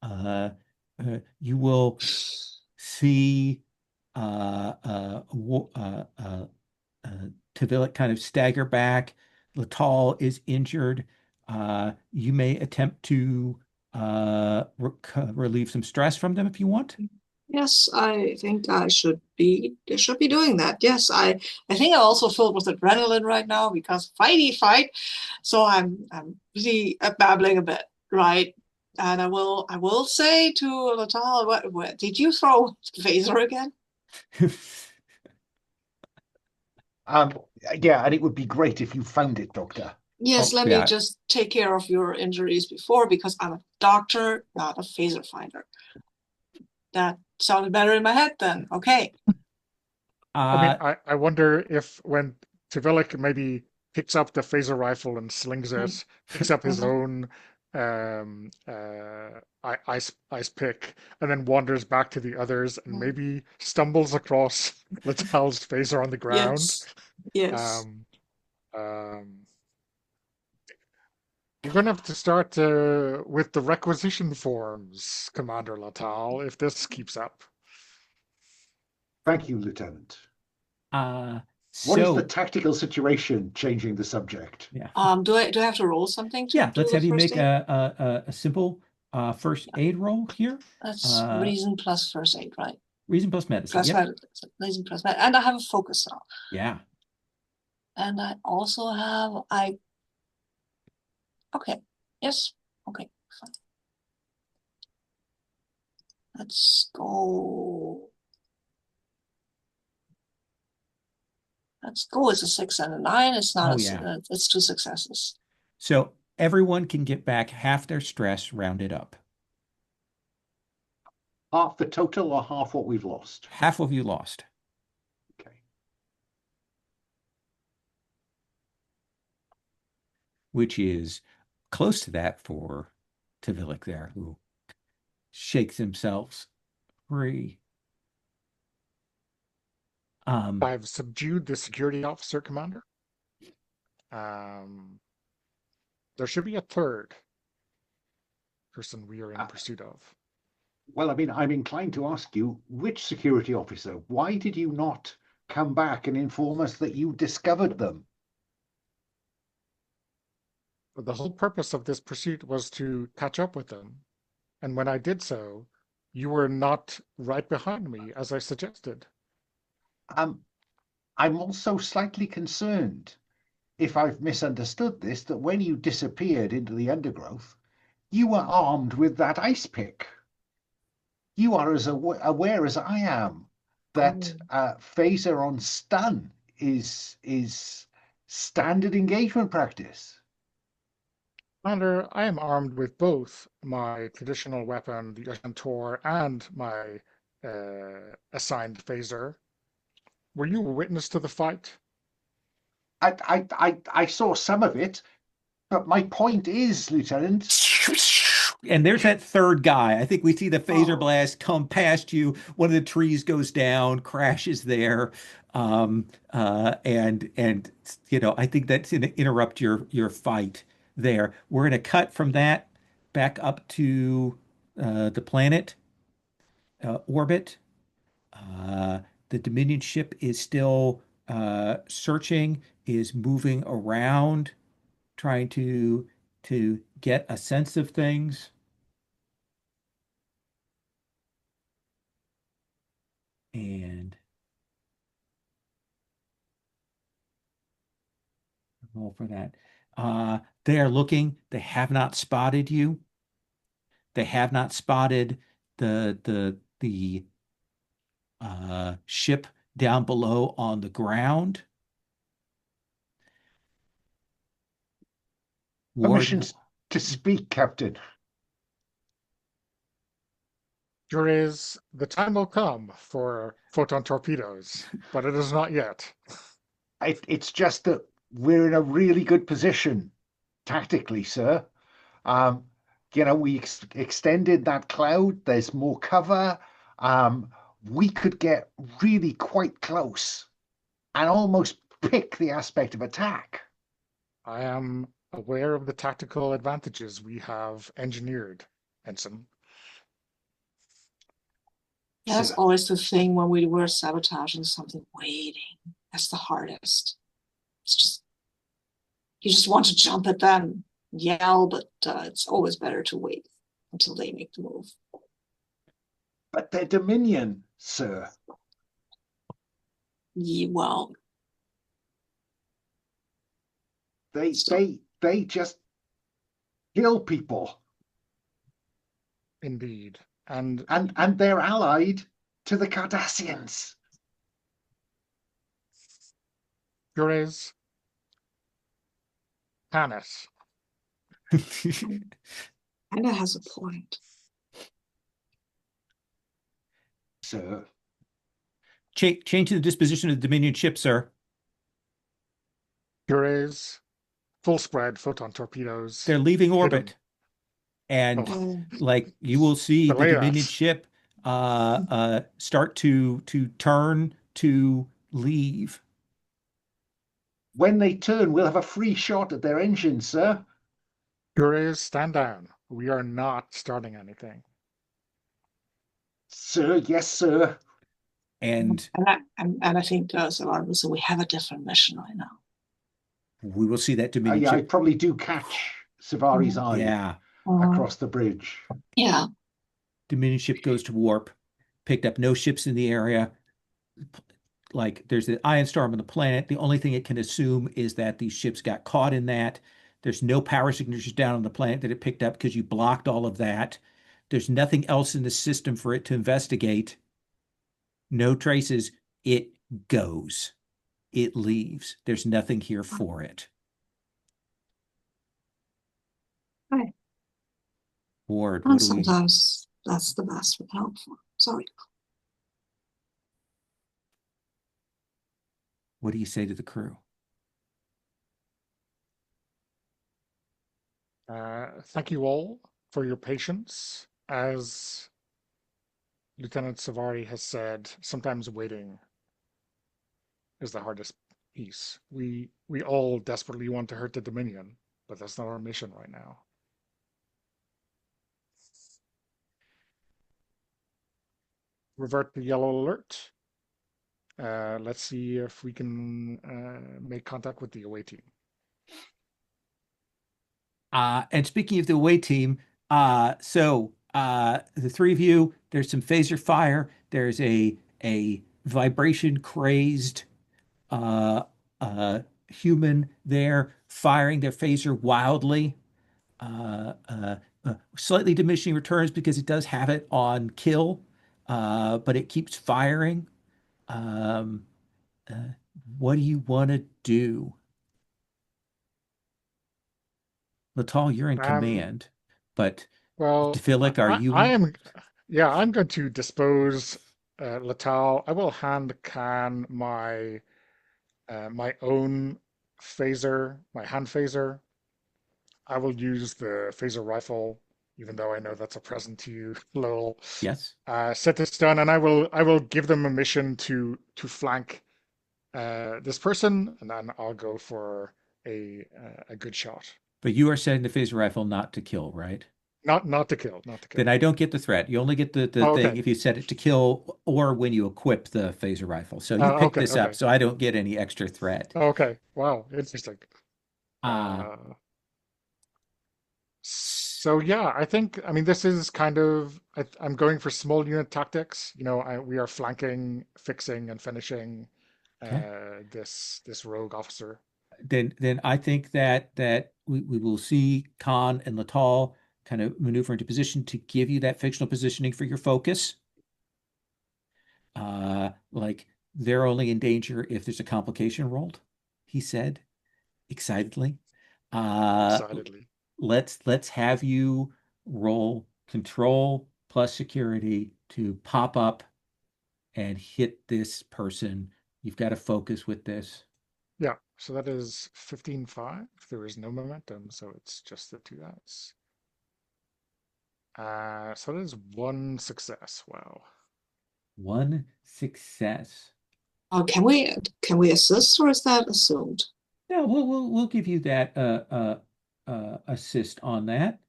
uh, you will see uh, Tavalic kind of stagger back. Litaal is injured. You may attempt to relieve some stress from them if you want. Yes, I think I should be doing that. Yes, I think I'm also filled with adrenaline right now because fighty fight. So I'm really babbling a bit, right? And I will say to Latal, what did you throw the phaser again? Um, yeah, and it would be great if you found it, Doctor. Yes, Oh, let me yeah. just take care of your injuries before because I'm a doctor, not a phaser finder. That sounded better in my head then. Okay. I mean, Uh, I wonder if when Tvilic maybe picks up the phaser rifle and slings Mm, it, picks up his mhm. own ice pick, and then wanders back to the others and Mm. maybe stumbles across Lital's phaser on the ground. Yes. Yes. Um, um, we're going to have to start with the requisition forms, Commander Lital, if this keeps up. Thank you, Lieutenant. uh, What is the so tactical situation changing the subject? yeah. Do I have to roll something to Yeah, do let's the have you first make aid? a simple first aid roll here. That's reason plus first aid, right? Reason plus medicine. Plus reason plus medicine. And I have a focus now. Yeah. And I also have okay. Yes. Okay, fine. Let's go. Let's go. It's a 6 and a 9. It's not it's 2 successes. So everyone can get back half their stress rounded up. Half the total or half what we've lost? Half of you lost. Okay. Which is close to that for Tavalik there, who shakes themselves free. I've subdued the security officer, Commander. There should be a third person we are in pursuit of. Well, I mean, I'm inclined to ask you, which security officer? Why did you not come back and inform us that you discovered them? The whole purpose of this pursuit was to catch up with them. And when I did so, you were not right behind me, as I suggested. I'm also slightly concerned, if I've misunderstood this, that when you disappeared into the undergrowth, you were armed with that ice pick. You are as aware as I am that phaser on stun is standard engagement practice. Commander, I am armed with both my traditional weapon, the Tor, and my assigned phaser. Were you a witness to the fight? I saw some of it, but my point is, Lieutenant. And there's that third guy. I think we see the phaser blast come past you. One of the trees goes down, crashes there. And you know, I think that's going to interrupt your fight there. We're going to cut from that back up to the planet orbit. The Dominion ship is still searching, is moving around, trying to get a sense of things. And roll for that. They are looking. They have not spotted you. They have not spotted the ship down below on the ground. Permissions to speak, Captain. There is, the time will come for photon torpedoes, but it is not yet. It's just that we're in a really good position tactically, sir. You know, we extended that cloud. There's more cover. We could get really quite close and almost pick the aspect of attack. I am aware of the tactical advantages we have engineered, Ensign. That's always the thing when we were sabotaging something, waiting. That's the hardest. It's just, you just want to jump at them, yell, but it's always better to wait until they make the move. But they're Dominion, sir. Yeah, well, they just kill people. Indeed. And they're allied to the Cardassians. Gures, Hannes. Anna has a point. Sir. Change the disposition of the Dominion ship, sir. Gures, full spread photon torpedoes. They're leaving orbit. And like you will see the Dominion ship start to turn to leave. When they turn, we'll have a free shot at their engines, sir. Gures, stand down. We are not starting anything. Sir, yes, sir. And I think, so we have a different mission right now. We will see that Dominion ship. I probably do catch Savari's eye. Yeah. across the bridge. Yeah. Dominion ship goes to warp, picked up no ships in the area. Like there's the ion storm on the planet. The only thing it can assume is that these ships got caught in that. There's no power signatures down on the planet that it picked up because you blocked all of that. There's nothing else in the system for it to investigate. No traces. It goes. It leaves. There's nothing here for it. Right. Ward, And what do we? sometimes that's the best with helpful. Sorry. What do you say to the crew? Thank you all for your patience. As Lieutenant Savari has said, sometimes waiting is the hardest piece. We all desperately want to hurt the Dominion, but that's not our mission right now. Revert to yellow alert. Let's see if we can make contact with the away team. And speaking of the away team, the three of you, there's some phaser fire. There's a vibration crazed human there firing their phaser wildly. Slightly diminishing returns because it does have it on kill, but it keeps firing. Um, what do you want to do? Litaal, you're in Um, command, but well, Philic, are I you? am, yeah, I'm going to dispose Litaal. I will hand Khan my own phaser, my hand phaser. I will use the phaser rifle, even though I know that's a present to you, lol. Yes. Set this down, and I will give them a mission to flank this person, and then I'll go for a good shot. But you are setting the phaser rifle not to kill, right? Not to kill, not to Then kill. I don't get the threat. You only get the Oh, thing okay. if you set it to kill or when you equip the phaser rifle. So you pick Okay, this up, okay. so I don't get any extra threat. Okay. Wow, interesting. Uh, Uh, so yeah, I mean, this is kind of, I'm going for small unit tactics. We are flanking, fixing, and finishing okay. this rogue officer. Then I think that we will see Khan and Litaal kind of maneuver into position to give you that fictional positioning for your focus. Like they're only in danger if there's a complication rolled, he said excitedly. Uh, Excitedly. let's have you roll control plus security to pop up and hit this person. You've got to focus with this. Yeah, so that is 15-5. There is no momentum, so it's just the two dice. So that is one success. Wow. One success. Can we assist, or is that assumed? Yeah, we'll give you that assist on that.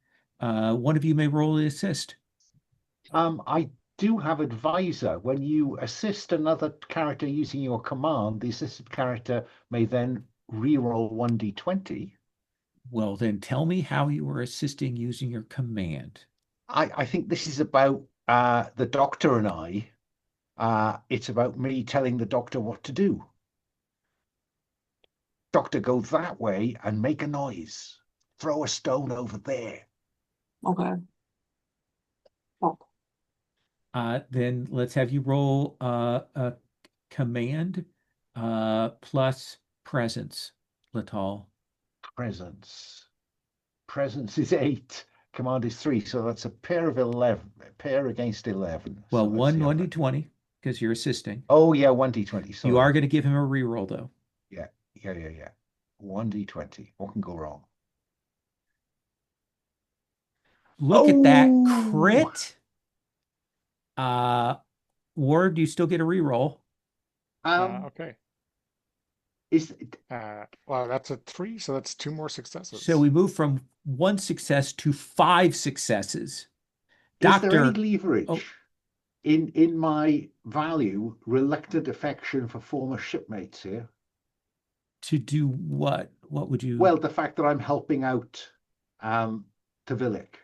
One of you may roll the assist. I do have advisor. When you assist another character using your command, the assisted character may then re-roll 1d20. Well, then tell me how you are assisting using your command. I think this is about the doctor and I. It's about me telling the doctor what to do. Doctor, go that way and make a noise. Throw a stone over there. Okay. Oh, Then let's have you roll a command plus presence, Litaal. Presence. Presence is 8. Command is 3. So that's a pair of 11. A pair against 11. Well, So let's see how 1d20 because you're assisting. Oh, yeah, 1d20. You are Sorry. going to give him a reroll, though. Yeah. 1d20. What can go wrong? Look at that Oh, crit. Ward, do you still get a reroll? Okay. Is Well, that's a 3, so that's 2 more So successes. we move from one success to 5 successes. there any Doctor, leverage oh, in my value, reluctant affection for former shipmates here? to do what? What would you? Well, the fact that I'm helping out Tavalic.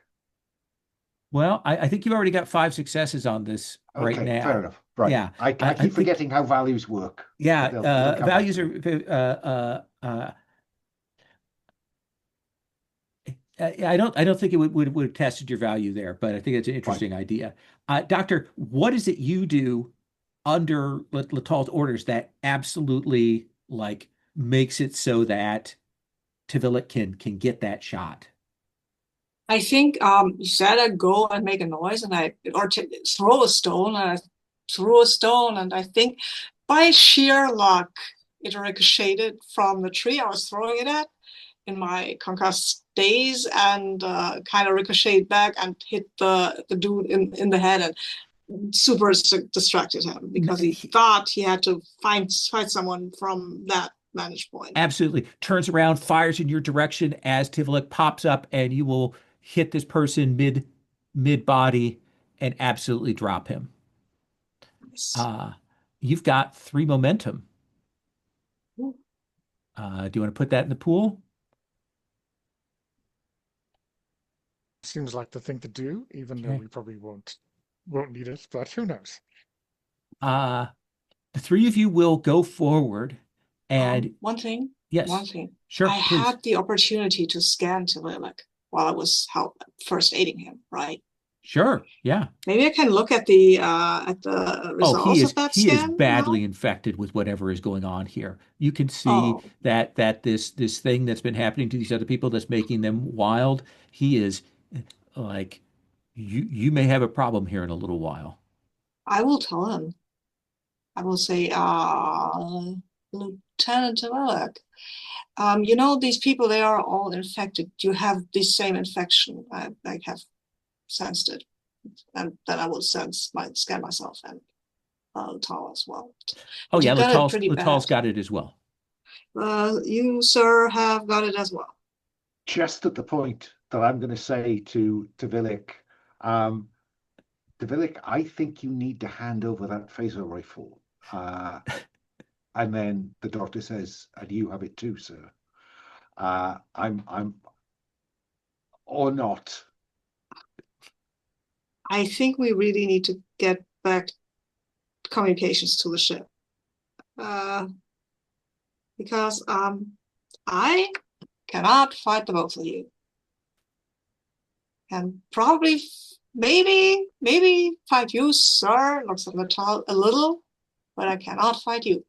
Well, I think you've already got 5 successes on this right Okay, fair now. enough. Right. Yeah, I I keep think forgetting how values work, but yeah, it'll come back values to are me. I don't think it would have tested your value there, but I think it's an Fine. interesting idea. Doctor, what is it you do under Litaal's orders that absolutely like makes it so that Tvilic can get that shot? I think you said I go and make a noise and throw a stone and I threw a stone and I think by sheer luck it ricocheted from the tree I was throwing it at in my concussed days and kind of ricocheted back and hit the dude in the head and super distracted him because he thought he had to fight someone from that vantage point. Absolutely. Turns around, fires in your direction as Tivalik pops up, and you will hit this person mid body and absolutely drop him. Yes. Uh, you've got 3 momentum. Do you want to put that in the pool? Seems like the thing to do, even though Okay. we probably won't need it, but who knows? Uh, the 3 of you will go forward, and One thing, one yes, thing. I sure, please. had the opportunity to scan Tililic while I was first aiding him, right? Sure, yeah. Maybe I can look at the Oh, results of that he is scan now. badly infected with whatever is going on here. You can see Oh, that this thing that's been happening to these other people that's making them wild, he is like you may have a problem here in a little while. I will tell him. I will say, Lieutenant Tililic, these people, they are all infected. You have the same infection. I have sensed it. And then I will scan myself and Litaal as well. Oh But yeah, you got it pretty Litaal's bad. got it as well. You, sir, have got it as well. Just at the point that I'm going to say to Tvilic, um, Tvilic, I think you need to hand over that phaser rifle. And then the doctor says, and you have it too, sir. I'm, or not. I think we really need to get back communications to the ship. Uh, because I cannot fight the both of you. And probably, maybe fight you, sir. Looks at Litaal a little, but I cannot fight you.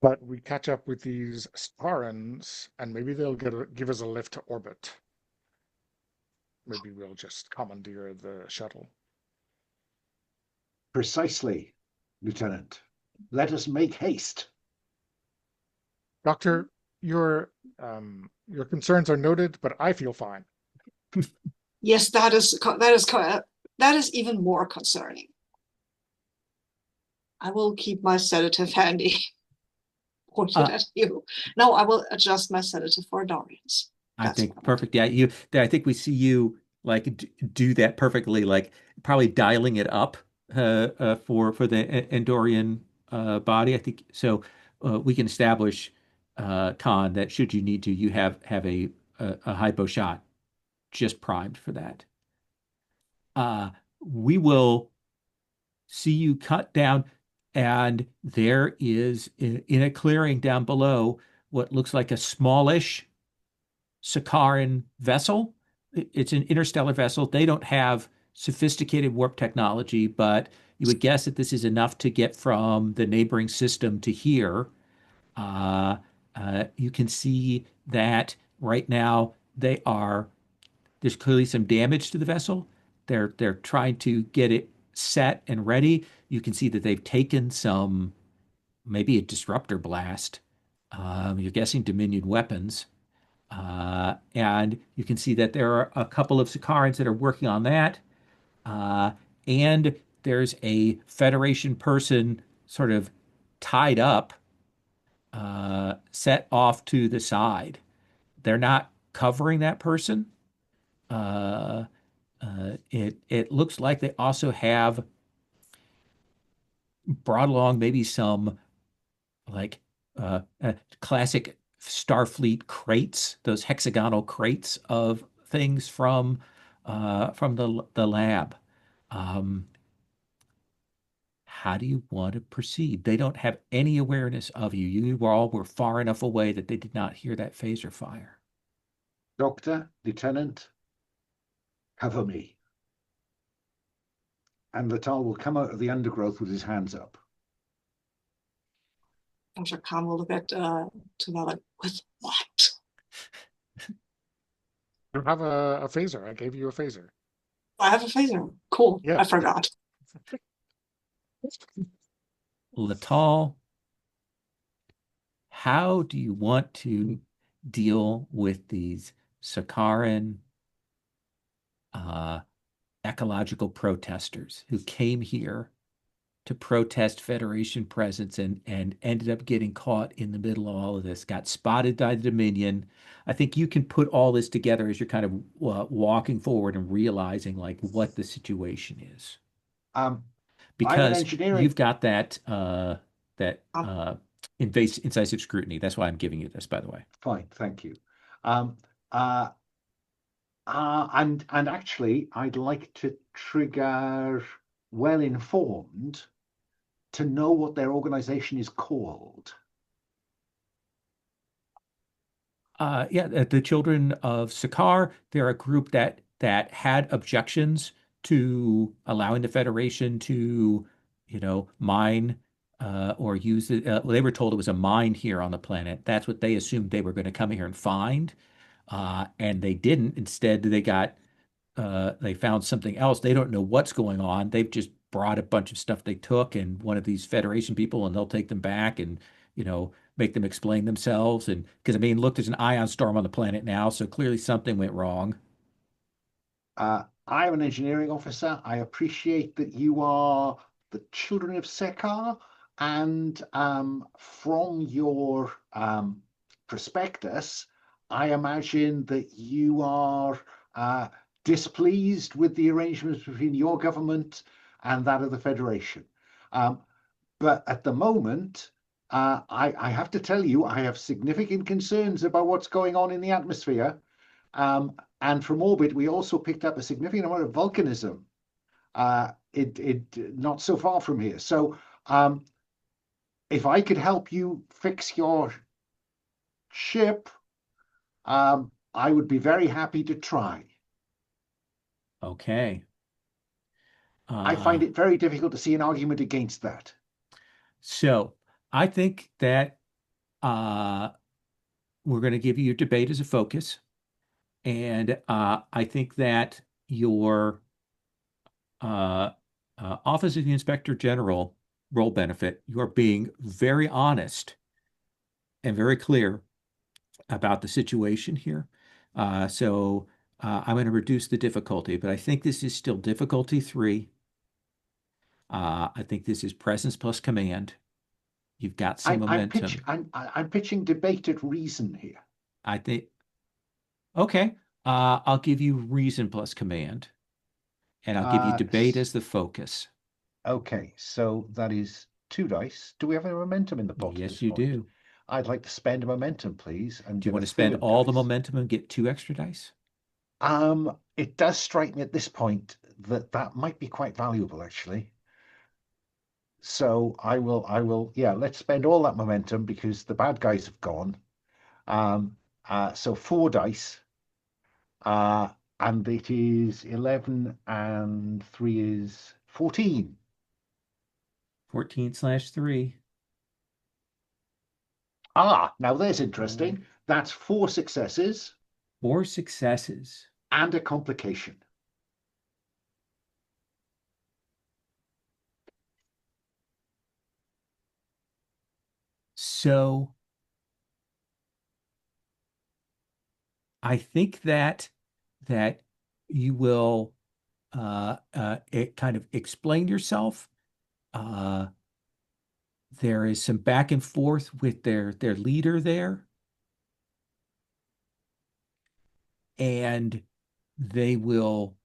But we catch up with these Starans, and maybe they'll give us a lift to orbit. Maybe we'll just commandeer the shuttle. Precisely, Lieutenant. Let us make haste. Doctor, your concerns are noted, but I feel fine. Yes, that is even more concerning. I will keep my sedative handy, pointed Uh, at you. No, I will adjust my sedative for Dorians. I That's what think I will perfect. Yeah, I think we see you like do that perfectly, like probably dialing it up for the Andorian body. I think so. We can establish, Khan, that should you need to, you have a hypo shot just primed for that. We will see you cut down, and there is in a clearing down below what looks like a smallish Sakaran vessel. It's an interstellar vessel. They don't have sophisticated warp technology, but you would guess that this is enough to get from the neighboring system to here. Uh, you can see that right now there's clearly some damage to the vessel. They're trying to get it set and ready. You can see that they've taken some, maybe a disruptor blast. You're guessing Dominion weapons. And you can see that there are a couple of Sakarans that are working on that. Uh, and there's a Federation person sort of tied up, set off to the side. They're not covering that person. Uh, it looks like they also have brought along maybe some like classic Starfleet crates, those hexagonal crates of things from the lab. Um, how do you want to proceed? They don't have any awareness of you. You all were far enough away that they did not hear that phaser fire. Doctor, Lieutenant, cover me. And Litaal will come out of the undergrowth with his hands up. Dr. Khan will look at Tuvok like, with what? You have a phaser. I gave you a phaser. I have a phaser. Cool. Yeah. I forgot. Litaal, how do you want to deal with these Sakaran ecological protesters who came here to protest Federation presence and ended up getting caught in the middle of all of this, got spotted by the Dominion? I think you can put all this together as you're kind of walking forward and realizing like what the situation is. I'm an Because engineering. you've got that Um, incisive scrutiny. That's why I'm giving you this, by the way. Fine, thank you. Um, uh, and actually, I'd like to trigger well informed to know what their organization is called. Yeah, the Children of Sakaar, they're a group that had objections to allowing the Federation to, mine or use it. Well, they were told it was a mine here on the planet. That's what they assumed they were going to come here and find, and they didn't. Instead, they found something else. They don't know what's going on. They've just brought a bunch of stuff they took and one of these Federation people, and they'll take them back and, make them explain themselves. And because I mean, look, there's an ion storm on the planet now, so clearly something went wrong. I'm an engineering officer. I appreciate that you are the children of Sekar, and from your prospectus, I imagine that you are displeased with the arrangements between your government and that of the Federation. But at the moment, I have to tell you, I have significant concerns about what's going on in the atmosphere. And from orbit, we also picked up a significant amount of volcanism. It not so far from here. So, if I could help you fix your ship, I would be very happy to try. Okay. I find it very difficult to see an argument against that. So I think that uh, we're going to give you your debate as a focus. And I think that your uh, Office of the Inspector General role benefit, you're being very honest and very clear about the situation here. I'm going to reduce the difficulty, but I think this is still difficulty 3. I think this is presence plus command. You've got some momentum. I'm pitching debate at reason here. I think, okay, I'll give you reason plus command, and I'll give you debate as the focus. Okay, so that is 2 dice. Do we have a momentum in the pot at Yes, this you point? do. I'd like to spend a momentum, please, and Do you get want a to spend 3rd all the dice. momentum and get 2 extra dice? It does strike me at this point that might be quite valuable, actually. So yeah, let's spend all that momentum because the bad guys have gone. So 4 dice, and it is 11 and 3 is 14. 14/3. Now there's interesting. That's 4 successes 4 successes. and a complication. So I think that you will kind of explain yourself. There is some back and forth with their leader there, and they will.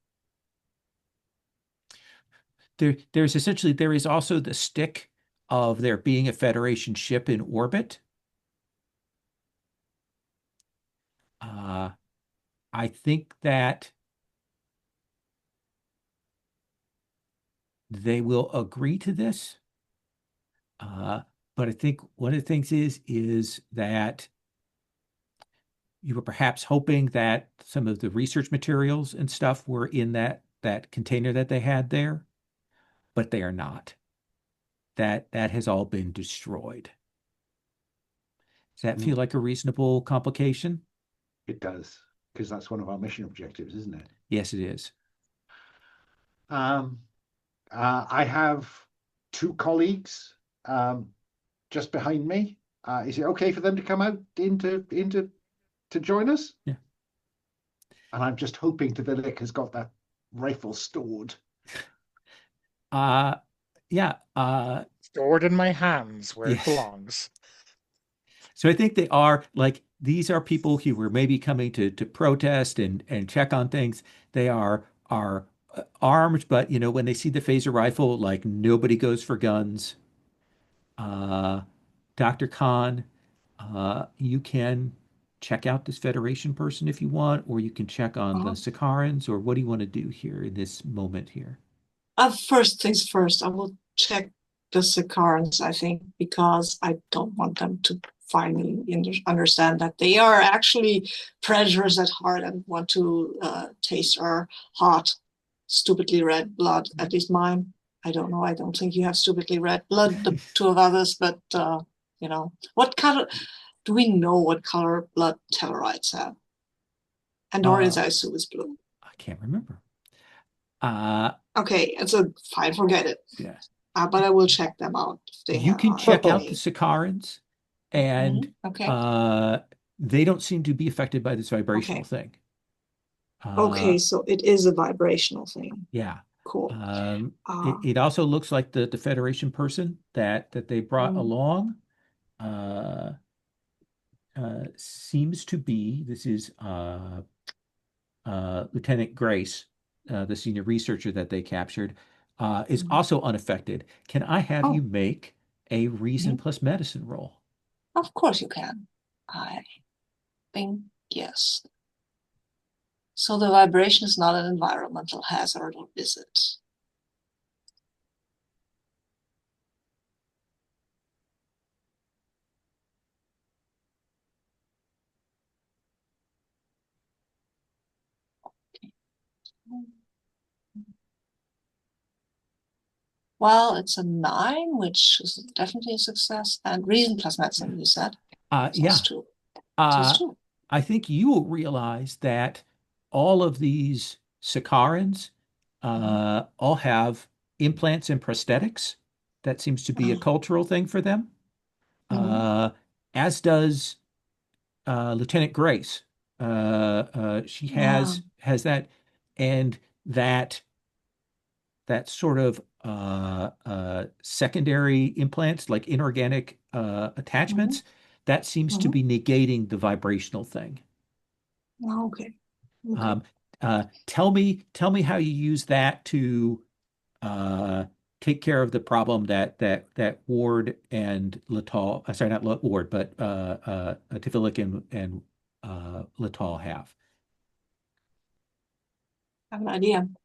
There is also the stick of there being a Federation ship in orbit. Uh, I think that they will agree to this. But I think one of the things is that you were perhaps hoping that some of the research materials and stuff were in that container that they had there, but they are not. That has all been destroyed. Does that Mm, feel like a reasonable complication? it does, because that's one of our mission objectives, isn't it? Yes, it is. Um, I have two colleagues just behind me. Is it okay for them to come out into to join us? Yeah. And I'm just hoping Tvilic has got that rifle stored. Uh yeah, Stored in my hands where it yes. belongs. So I think they are like these are people who were maybe coming to protest and check on things. They are armed, but when they see the phaser rifle, like nobody goes for guns. Uh, Dr. Khan, you can check out this Federation person if you want, or you can check on the Uh, Sakarans, or what do you want to do here in this moment here? First things first, I will check the Sakarans, I think, because I don't want them to finally understand that they are actually predators at heart and want to taste our hot, stupidly red blood, at least mine. I don't know. I don't think you have stupidly red blood, the two of others, but what color do we know what color blood Tellarites have? Andorians, Uh, I assume, is blue. I can't remember. Uh, Okay, it's a fine, forget it. yeah. But I will check them out if they You can have check out the any. Sakarans, and Okay. uh, they don't seem to be affected by this vibrational Okay. thing. Uh, Okay. So it is a vibrational thing. yeah. Cool. It also looks like the Federation person that they brought Mm, along uh, seems to be this is Lieutenant Grace, the senior researcher that they captured, is mm. also unaffected. Can I have you Oh, make a reason mhm. plus medicine roll? Of course you can. I think yes. So the vibration is not an environmental hazard, or is it? Well, it's a 9, which is definitely a success. And reason plus medicine, you said. So it's Yeah. 2. So it's Uh, 2. I think you will realize that all of these Sakarans Mhm. all have implants and prosthetics. That seems to be a Mhm. cultural thing for them, Mhm. uh, as does Lieutenant Grace. She Yeah. has that, and that that sort of secondary implants, like inorganic Mhm. attachments, that seems to Mhm. be negating the vibrational thing. Okay. Okay. Um, tell me how you use that to uh, take care of the problem that Ward and Litaal, sorry, not Ward, but Tvilic and Litaal have. I have an idea. You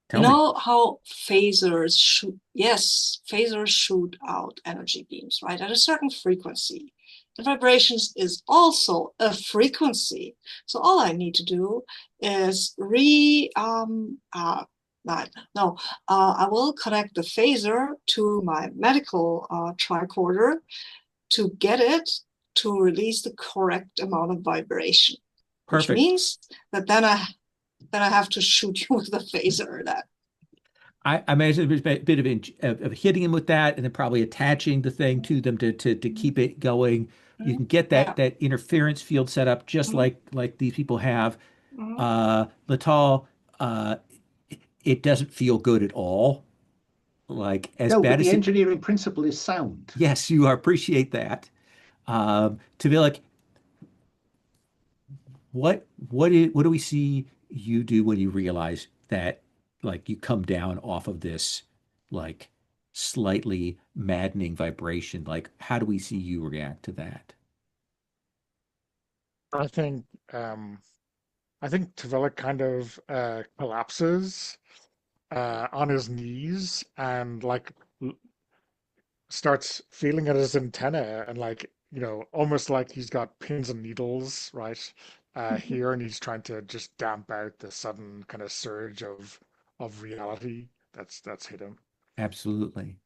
Tell me. know how phasers shoot, yes, phasers shoot out energy beams, right? At a certain frequency. The vibrations is also a frequency. So all I need to do is no, I will connect the phaser to my medical tricorder to get it to release the correct amount of vibration, which Perfect. means that then I have to shoot you with the phaser. That I imagine there's a bit of hitting him with that, and then probably attaching the thing to them to keep it going. You can get that yeah. that interference field set up just Mhm, like these people have. mhm. Litaal, uh, it doesn't feel good at all. Like as No, but bad the as it. engineering principle is sound. Yes, you appreciate that. To be like, what do we see you do when you realize that like you come down off of this like slightly maddening vibration? Like, how do we see you react to that? I think I think Tvilic kind of collapses on his knees and like starts feeling at his antenna and like almost like he's got pins and needles right here, and he's trying to just damp out the sudden kind of surge of reality that's hit him. Absolutely.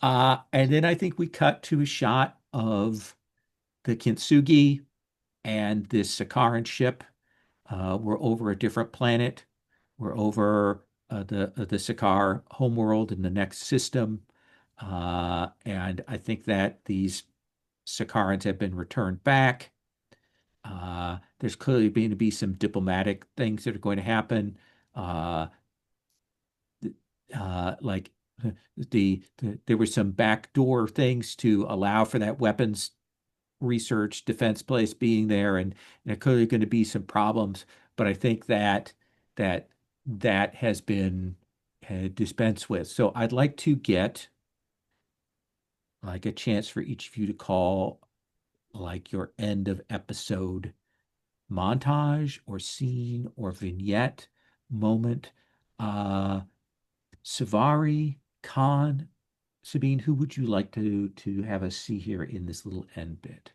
And then I think we cut to a shot of the Kintsugi and this Sakaran ship. We're over a different planet. We're over the Sakar homeworld in the next system. And I think that these Sakarans have been returned back. There's clearly going to be some diplomatic things that are going to happen. Uh, like there were some backdoor things to allow for that weapons research defense place being there, and there clearly going to be some problems. But I think that that has been dispensed with. So I'd like to get like a chance for each of you to call like your end of episode montage or scene or vignette moment. Uh, Savari, Khan, Sabine, who would you like to have us see here in this little end bit?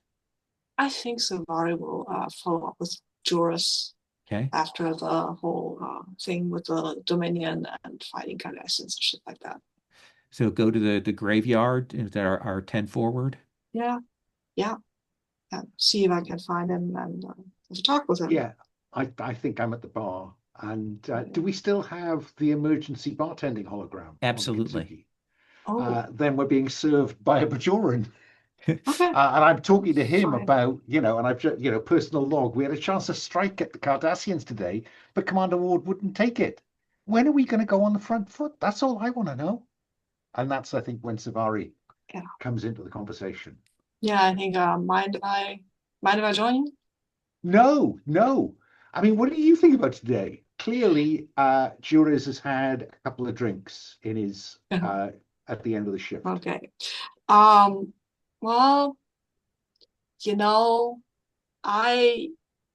I think Savari will follow up with Juris Okay. after the whole thing with the Dominion and fighting Cardassians and shit like that. So go to the graveyard. Is that our 10 forward? Yeah, yeah. And see if I can find him and talk with him. Yeah, I think I'm at the bar. And do we still have the emergency bartending hologram on the Absolutely. Kintsugi? Oh, Then we're being served by a Bajoran. okay. And I'm talking to him Fine. about, and I've just, personal log. We had a chance to strike at the Cardassians today, but Commander Ward wouldn't take it. When are we going to go on the front foot? That's all I want to know. And that's, I think, when Savari Yeah. comes into the conversation. Yeah, I think mind if I join you? No, no. I mean, what do you think about today? Clearly, Juris has had a couple of drinks in his at the end of the shift. Okay. Well, you know, I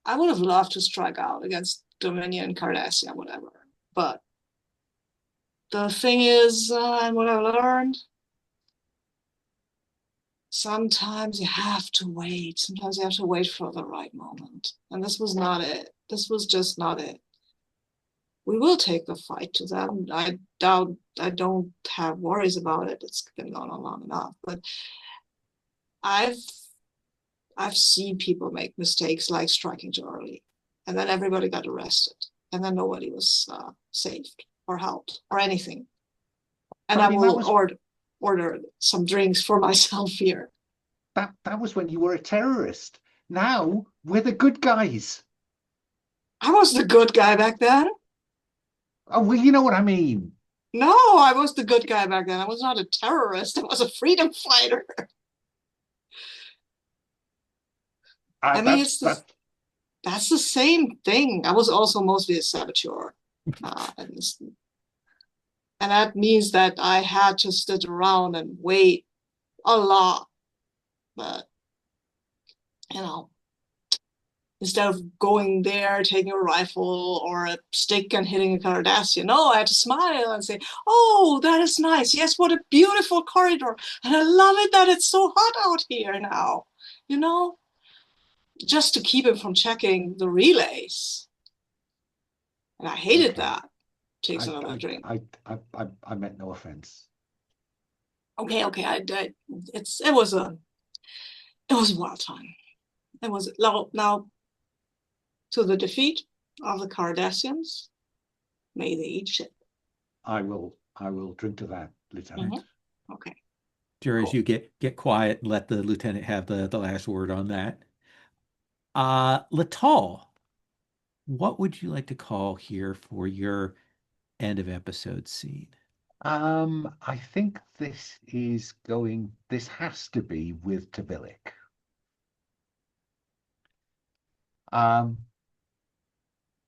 I would have loved to strike out against Dominion, Cardassia, whatever. But the thing is, and what I learned, sometimes you have to wait. Sometimes you have to wait for the right moment. And this was not it. This was just not it. We will take the fight to them. I don't have worries about it. It's been going on long enough. But I've I've seen people make mistakes like striking too early, and then everybody got arrested, and then nobody was saved or helped or anything. And But I I mean, that will was order some drinks for myself here. that was when you were a terrorist. Now we're the good guys. I was the good guy back then. Oh, well, you know what I mean. No, I was the good guy back then. I was not a terrorist. I was a freedom fighter. I mean, that's the same thing. I was also mostly a saboteur. And that means that I had to sit around and wait a lot. But, you know, instead of going there, taking a rifle or a stick and hitting a Cardassian, no, I had to smile and say, oh, that is nice. Yes, what a beautiful corridor. And I love it that it's so hot out here now. You know, just to keep him from checking the relays. And I hated that. Takes another drink. I meant no offense. Okay. It was a wild time. It was now to the defeat of the Cardassians. May they eat shit. I will drink to that, Lieutenant. Okay. Juris, you get quiet and let the lieutenant have the last word on that. Litaal, what would you like to call here for your end of episode scene? I think this has to be with Tabilik.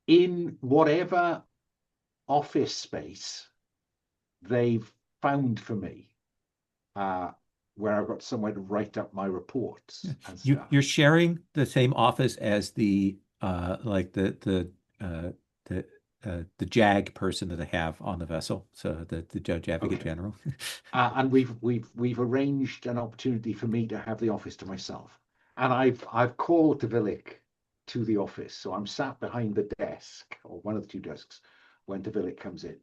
In whatever office space they've found for me, where I've got somewhere to write up my reports and You're stuff. sharing the same office as the like uh the the JAG person that I have on the vessel, so the Judge Advocate Okay. General. And we've arranged an opportunity for me to have the office to myself. And I've called Tvilic to the office. So I'm sat behind the desk, or one of the two desks, when Tvilic comes in.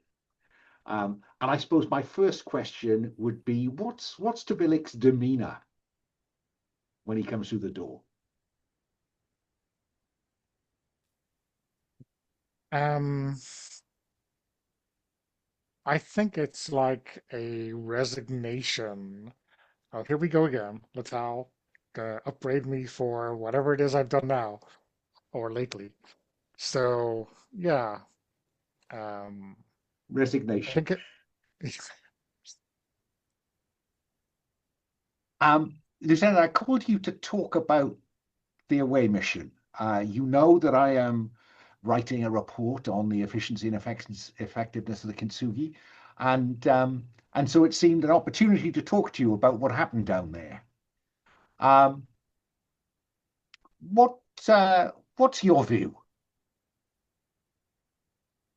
And I suppose my first question would be, what's Tvilic's demeanor when he comes through the door? Um, I think it's like a resignation. Oh, here we go again. Litaal, upbraid me for whatever it is I've done now or lately. So yeah, um, I Resignation. think it. Lieutenant, I called you to talk about the away mission. You know that I am writing a report on the efficiency and effectiveness of the Kintsugi, and so it seemed an opportunity to talk to you about what happened down there. Um, what what's your view?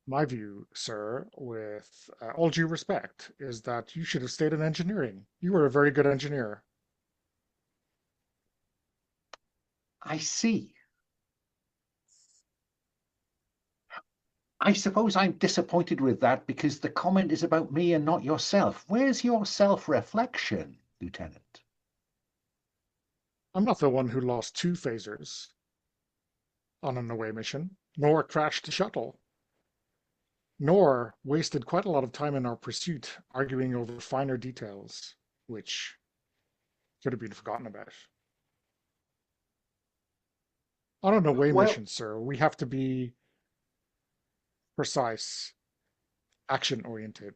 My view, sir, with all due respect, is that you should have stayed in engineering. You were a very good engineer. I see. I suppose I'm disappointed with that because the comment is about me and not yourself. Where's your self-reflection, Lieutenant? I'm not the one who lost two phasers on an away mission, nor crashed the shuttle, nor wasted quite a lot of time in our pursuit arguing over finer details, which could have been forgotten about. On an away Well, mission, sir, we have to be precise, action-oriented.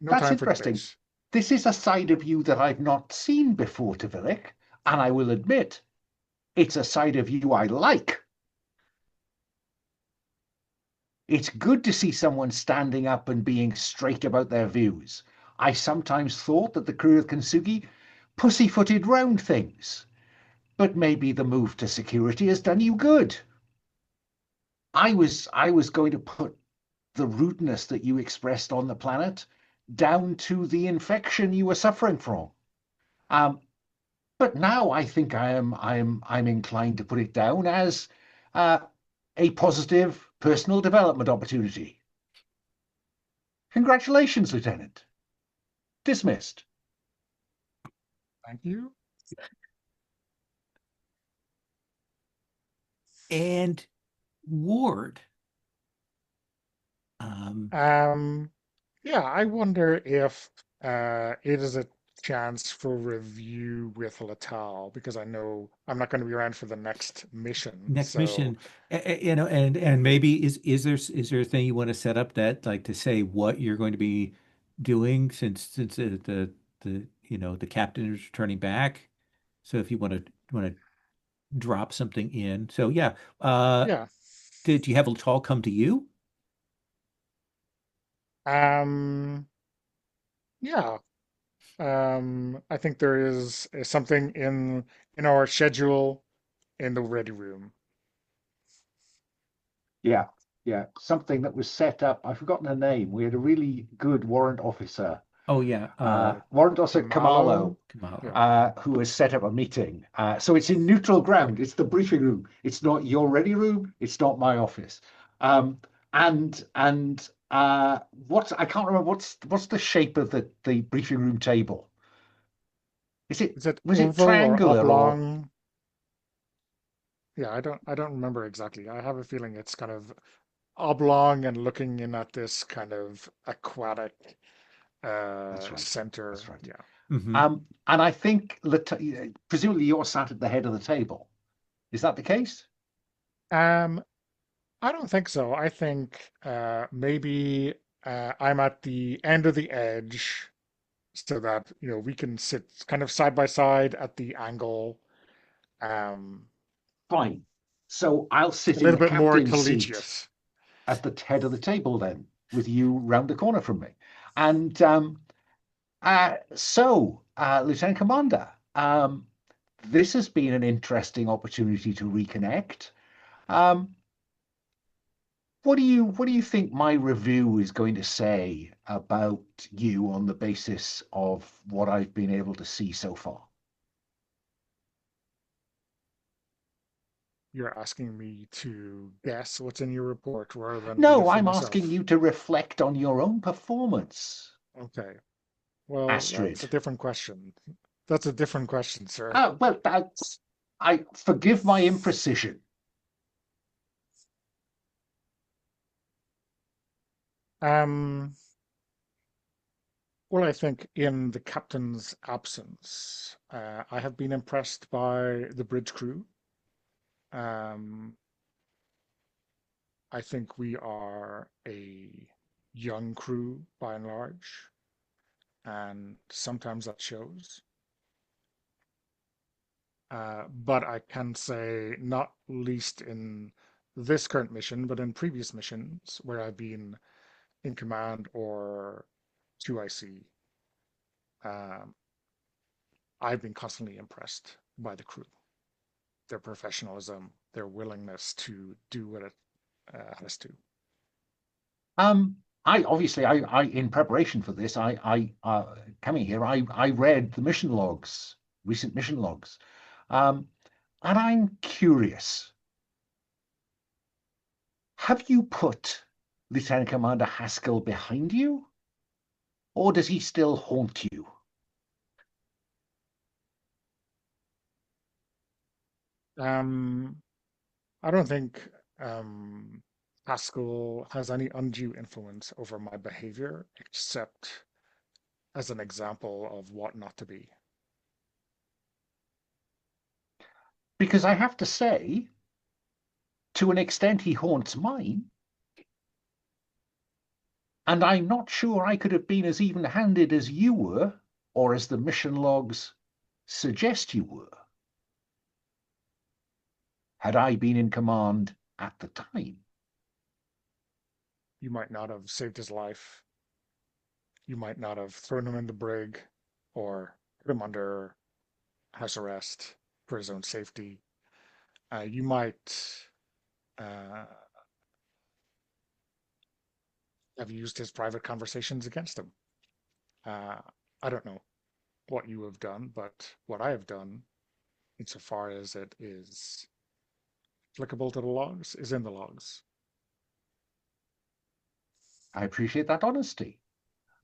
No that's time for interesting. debate. This is a side of you that I've not seen before, Tvilic, and I will admit, it's a side of you I like. It's good to see someone standing up and being straight about their views. I sometimes thought that the crew of Kintsugi pussyfooted round things, but maybe the move to security has done you good. I was going to put the rudeness that you expressed on the planet down to the infection you were suffering from. Um, but now I think I'm inclined to put it down as uh, a positive personal development opportunity. Congratulations, Lieutenant. Dismissed. Thank you. And Ward. Um, Um, yeah, I wonder if it is a chance for review with Litaal because I know I'm not going to be around for the next mission. Next So mission, and maybe is there a thing you want to set up that like to say what you're going to be doing since the the captain is returning back. So if you want to drop something in, so yeah. yeah, Did you have a call come to you? um, yeah. I think there is something in our schedule in the ready room. Yeah, yeah. Something that was set up. I've forgotten her name. We had a really good warrant officer, Oh yeah, Warrant Officer Kamalo, Kamalo, Kamala. yeah. who has set up a meeting. So it's in neutral ground. It's the briefing room. It's not your ready room. It's not my office. And what's I can't remember what's the shape of the briefing room table. Is it Is it was it oval or triangular or oblong? Yeah, I don't remember exactly. I have a feeling it's kind of oblong and looking in at this kind of aquatic that's right. center. That's right. Yeah. Hmm. And I think presumably you're sat at the head of the table. Is that the case? Um, I don't think so. I think maybe I'm at the end of the edge so that, we can sit kind of side by side at the angle. Um, Fine. So I'll a sit in little the bit more captain's seat collegiate. at the head of the table then, with you round the corner from me. And Lieutenant Commander, this has been an interesting opportunity to reconnect. What do you think my review is going to say about you on the basis of what I've been able to see so far? You're asking me to guess what's in your report rather than read it No, for I'm asking myself. you to reflect on your own performance, Okay. Well, that's a Astrid. different question. That's a different question, sir. Well, I forgive my imprecision. Um, well, I think in the captain's absence, I have been impressed by the bridge crew. Um, I think we are a young crew by and large, and sometimes that shows. But I can say, not least in this current mission, but in previous missions where I've been in command or 2IC, um, I've been constantly impressed by the crew, their professionalism, their willingness to do what it has to. I obviously, I in preparation for this, coming here, I read the mission logs, recent mission logs, and I'm curious. Have you put Lieutenant Commander Haskell behind you, or does he still haunt you? Um, I don't think um, Haskell has any undue influence over my behavior, except as an example of what not to be. Because I have to say, to an extent, he haunts mine, and I'm not sure I could have been as even-handed as you were, or as the mission logs suggest you were, had I been in command at the time. You might not have saved his life. You might not have thrown him in the brig or put him under house arrest for his own safety. You might uh, have used his private conversations against him. Uh, I don't know what you have done, but what I have done, insofar as it is applicable to the logs, is in the logs. I appreciate that honesty,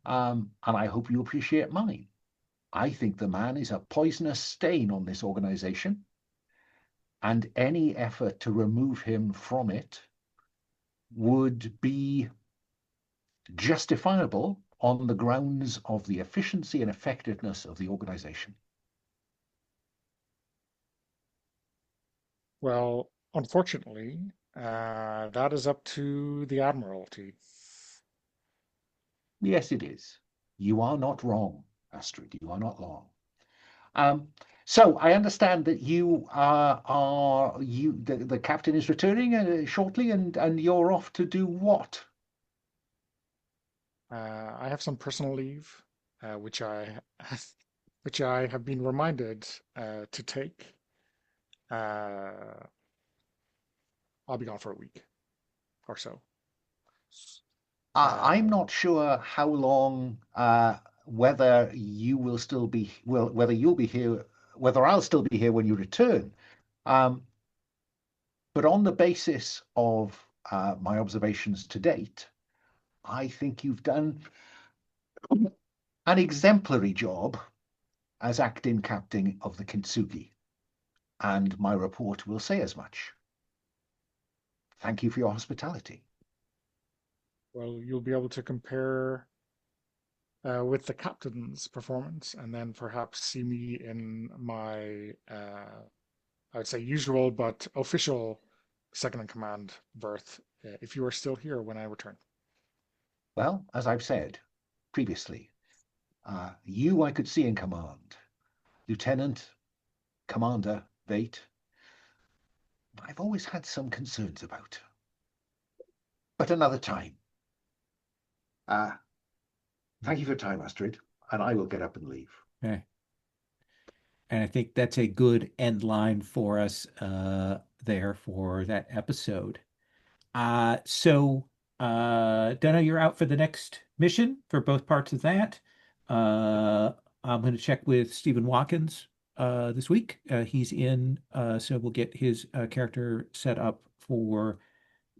and I hope you appreciate mine. I think the man is a poisonous stain on this organization, and any effort to remove him from it would be justifiable on the grounds of the efficiency and effectiveness of the organization. Well, unfortunately, that is up to the Admiralty. Yes, it is. You are not wrong, Astrid. You are not wrong. Um, so I understand that you the captain is returning shortly, and you're off to do what? I have some personal leave, which I which I have been reminded to take. Uh, I'll be gone for a week or so. I'm Um, not sure how long, whether you will still be, well, whether you'll be here, whether I'll still be here when you return. Um, but on the basis of my observations to date, I think you've done an exemplary job as acting captain of the Kintsugi, and my report will say as much. Thank you for your hospitality. well, you'll be able to compare with the captain's performance, and then perhaps see me in my, I would say, usual but official second in command berth if you are still here when I return. Well, as I've said previously, you I could see in command. Lieutenant, Commander, Vate, I've always had some concerns about. But another time. Uh, Thank you for your time, Astrid, and I will get up and leave. Okay. And I think that's a good end line for us there for that episode. Donna, you're out for the next mission for both parts of that. Uh, I'm going to check with Stephen Watkins this week. He's in, so we'll get his character set up for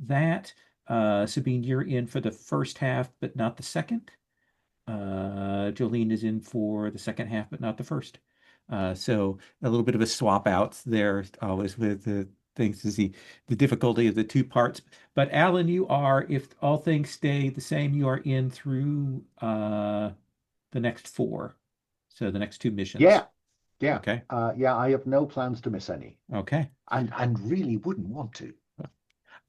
that. Sabine, you're in for the first half, but not the second. Jolene is in for the second half, but not the first. So a little bit of a swap out there always with the things to see the difficulty of the two parts. But Alan, you are, if all things stay the same, you are in through the next four. So the next two missions. Yeah, yeah, Okay. yeah. I have no plans to miss any, Okay. and really wouldn't want to.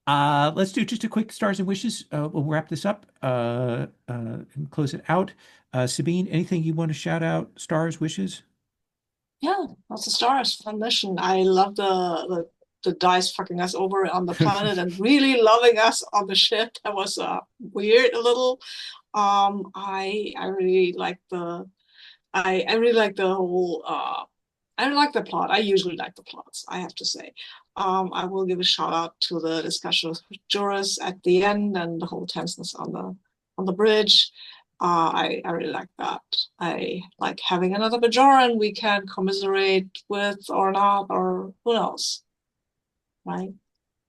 Let's do just a quick stars and wishes. We'll wrap this up and close it out. Sabine, anything you want to shout out? Stars, wishes? Yeah, lots of stars. Fun mission. I love the dice fucking us over on the planet and really loving us on the ship. That was weird a little. I really like the I really like the whole I like the plot. I usually like the plots, I have to say. I will give a shout out to the discussion with Joris at the end and the whole tenseness on the bridge. I really like that. I like having another Bajoran we can commiserate with or not, or who knows, right?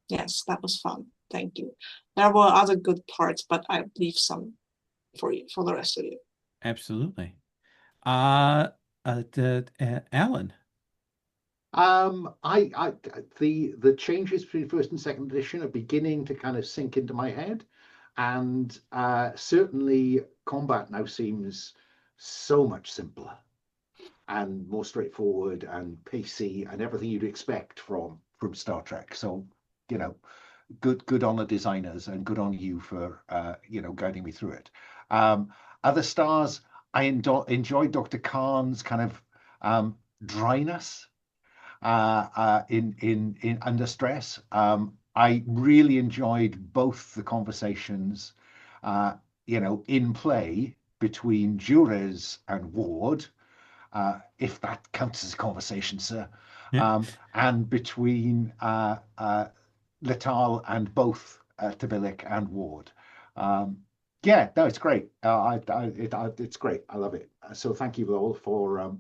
Yes, that was fun. Thank you. There were other good parts, but I leave some for you, for the rest of you. Absolutely. Alan. I the changes between first and second edition are beginning to kind of sink into my head, and certainly combat now seems so much simpler and more straightforward and pacey and everything you'd expect from Star Trek. So, you know, good on the designers and good on you for guiding me through it. Other stars, I enjoyed Dr. Khan's kind of dryness in under stress. I really enjoyed both the conversations, in play between Jures and Ward, if that counts as a conversation, sir, Yeah, and between Litaal and both Tabilik and Ward. Yeah, no, it's great. It's great. I love it. So thank you all for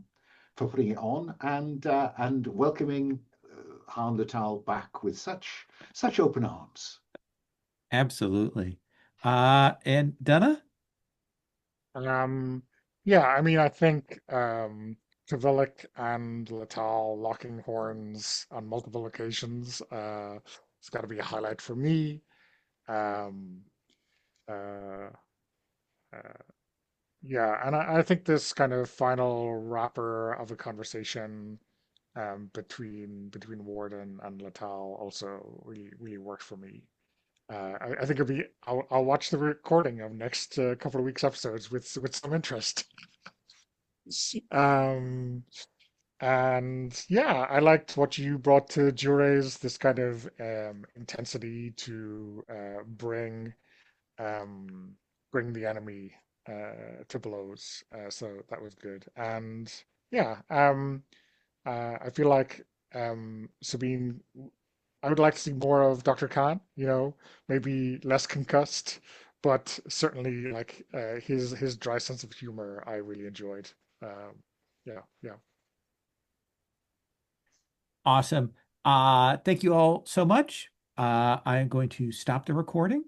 putting it on and welcoming Han Litaal back with such open arms. absolutely. And Donna? Um, yeah, I mean, I think Tvilic and Litaal locking horns on multiple occasions. It's got to be a highlight for me. Um, uh, uh, yeah, and I think this kind of final wrapper of a conversation between Ward and Litaal also really worked for me. I think I'll watch the recording of next couple of weeks episodes with some interest. Um, and yeah, I liked what you brought to Jure's, this kind of intensity to um, bring the enemy to blows. So that was good. And yeah, I feel like Sabine, I would like to see more of Dr. Khan, maybe less concussed, but certainly like his dry sense of humor I really enjoyed. Yeah, yeah. Awesome. Thank you all so much. I am going to stop the recording.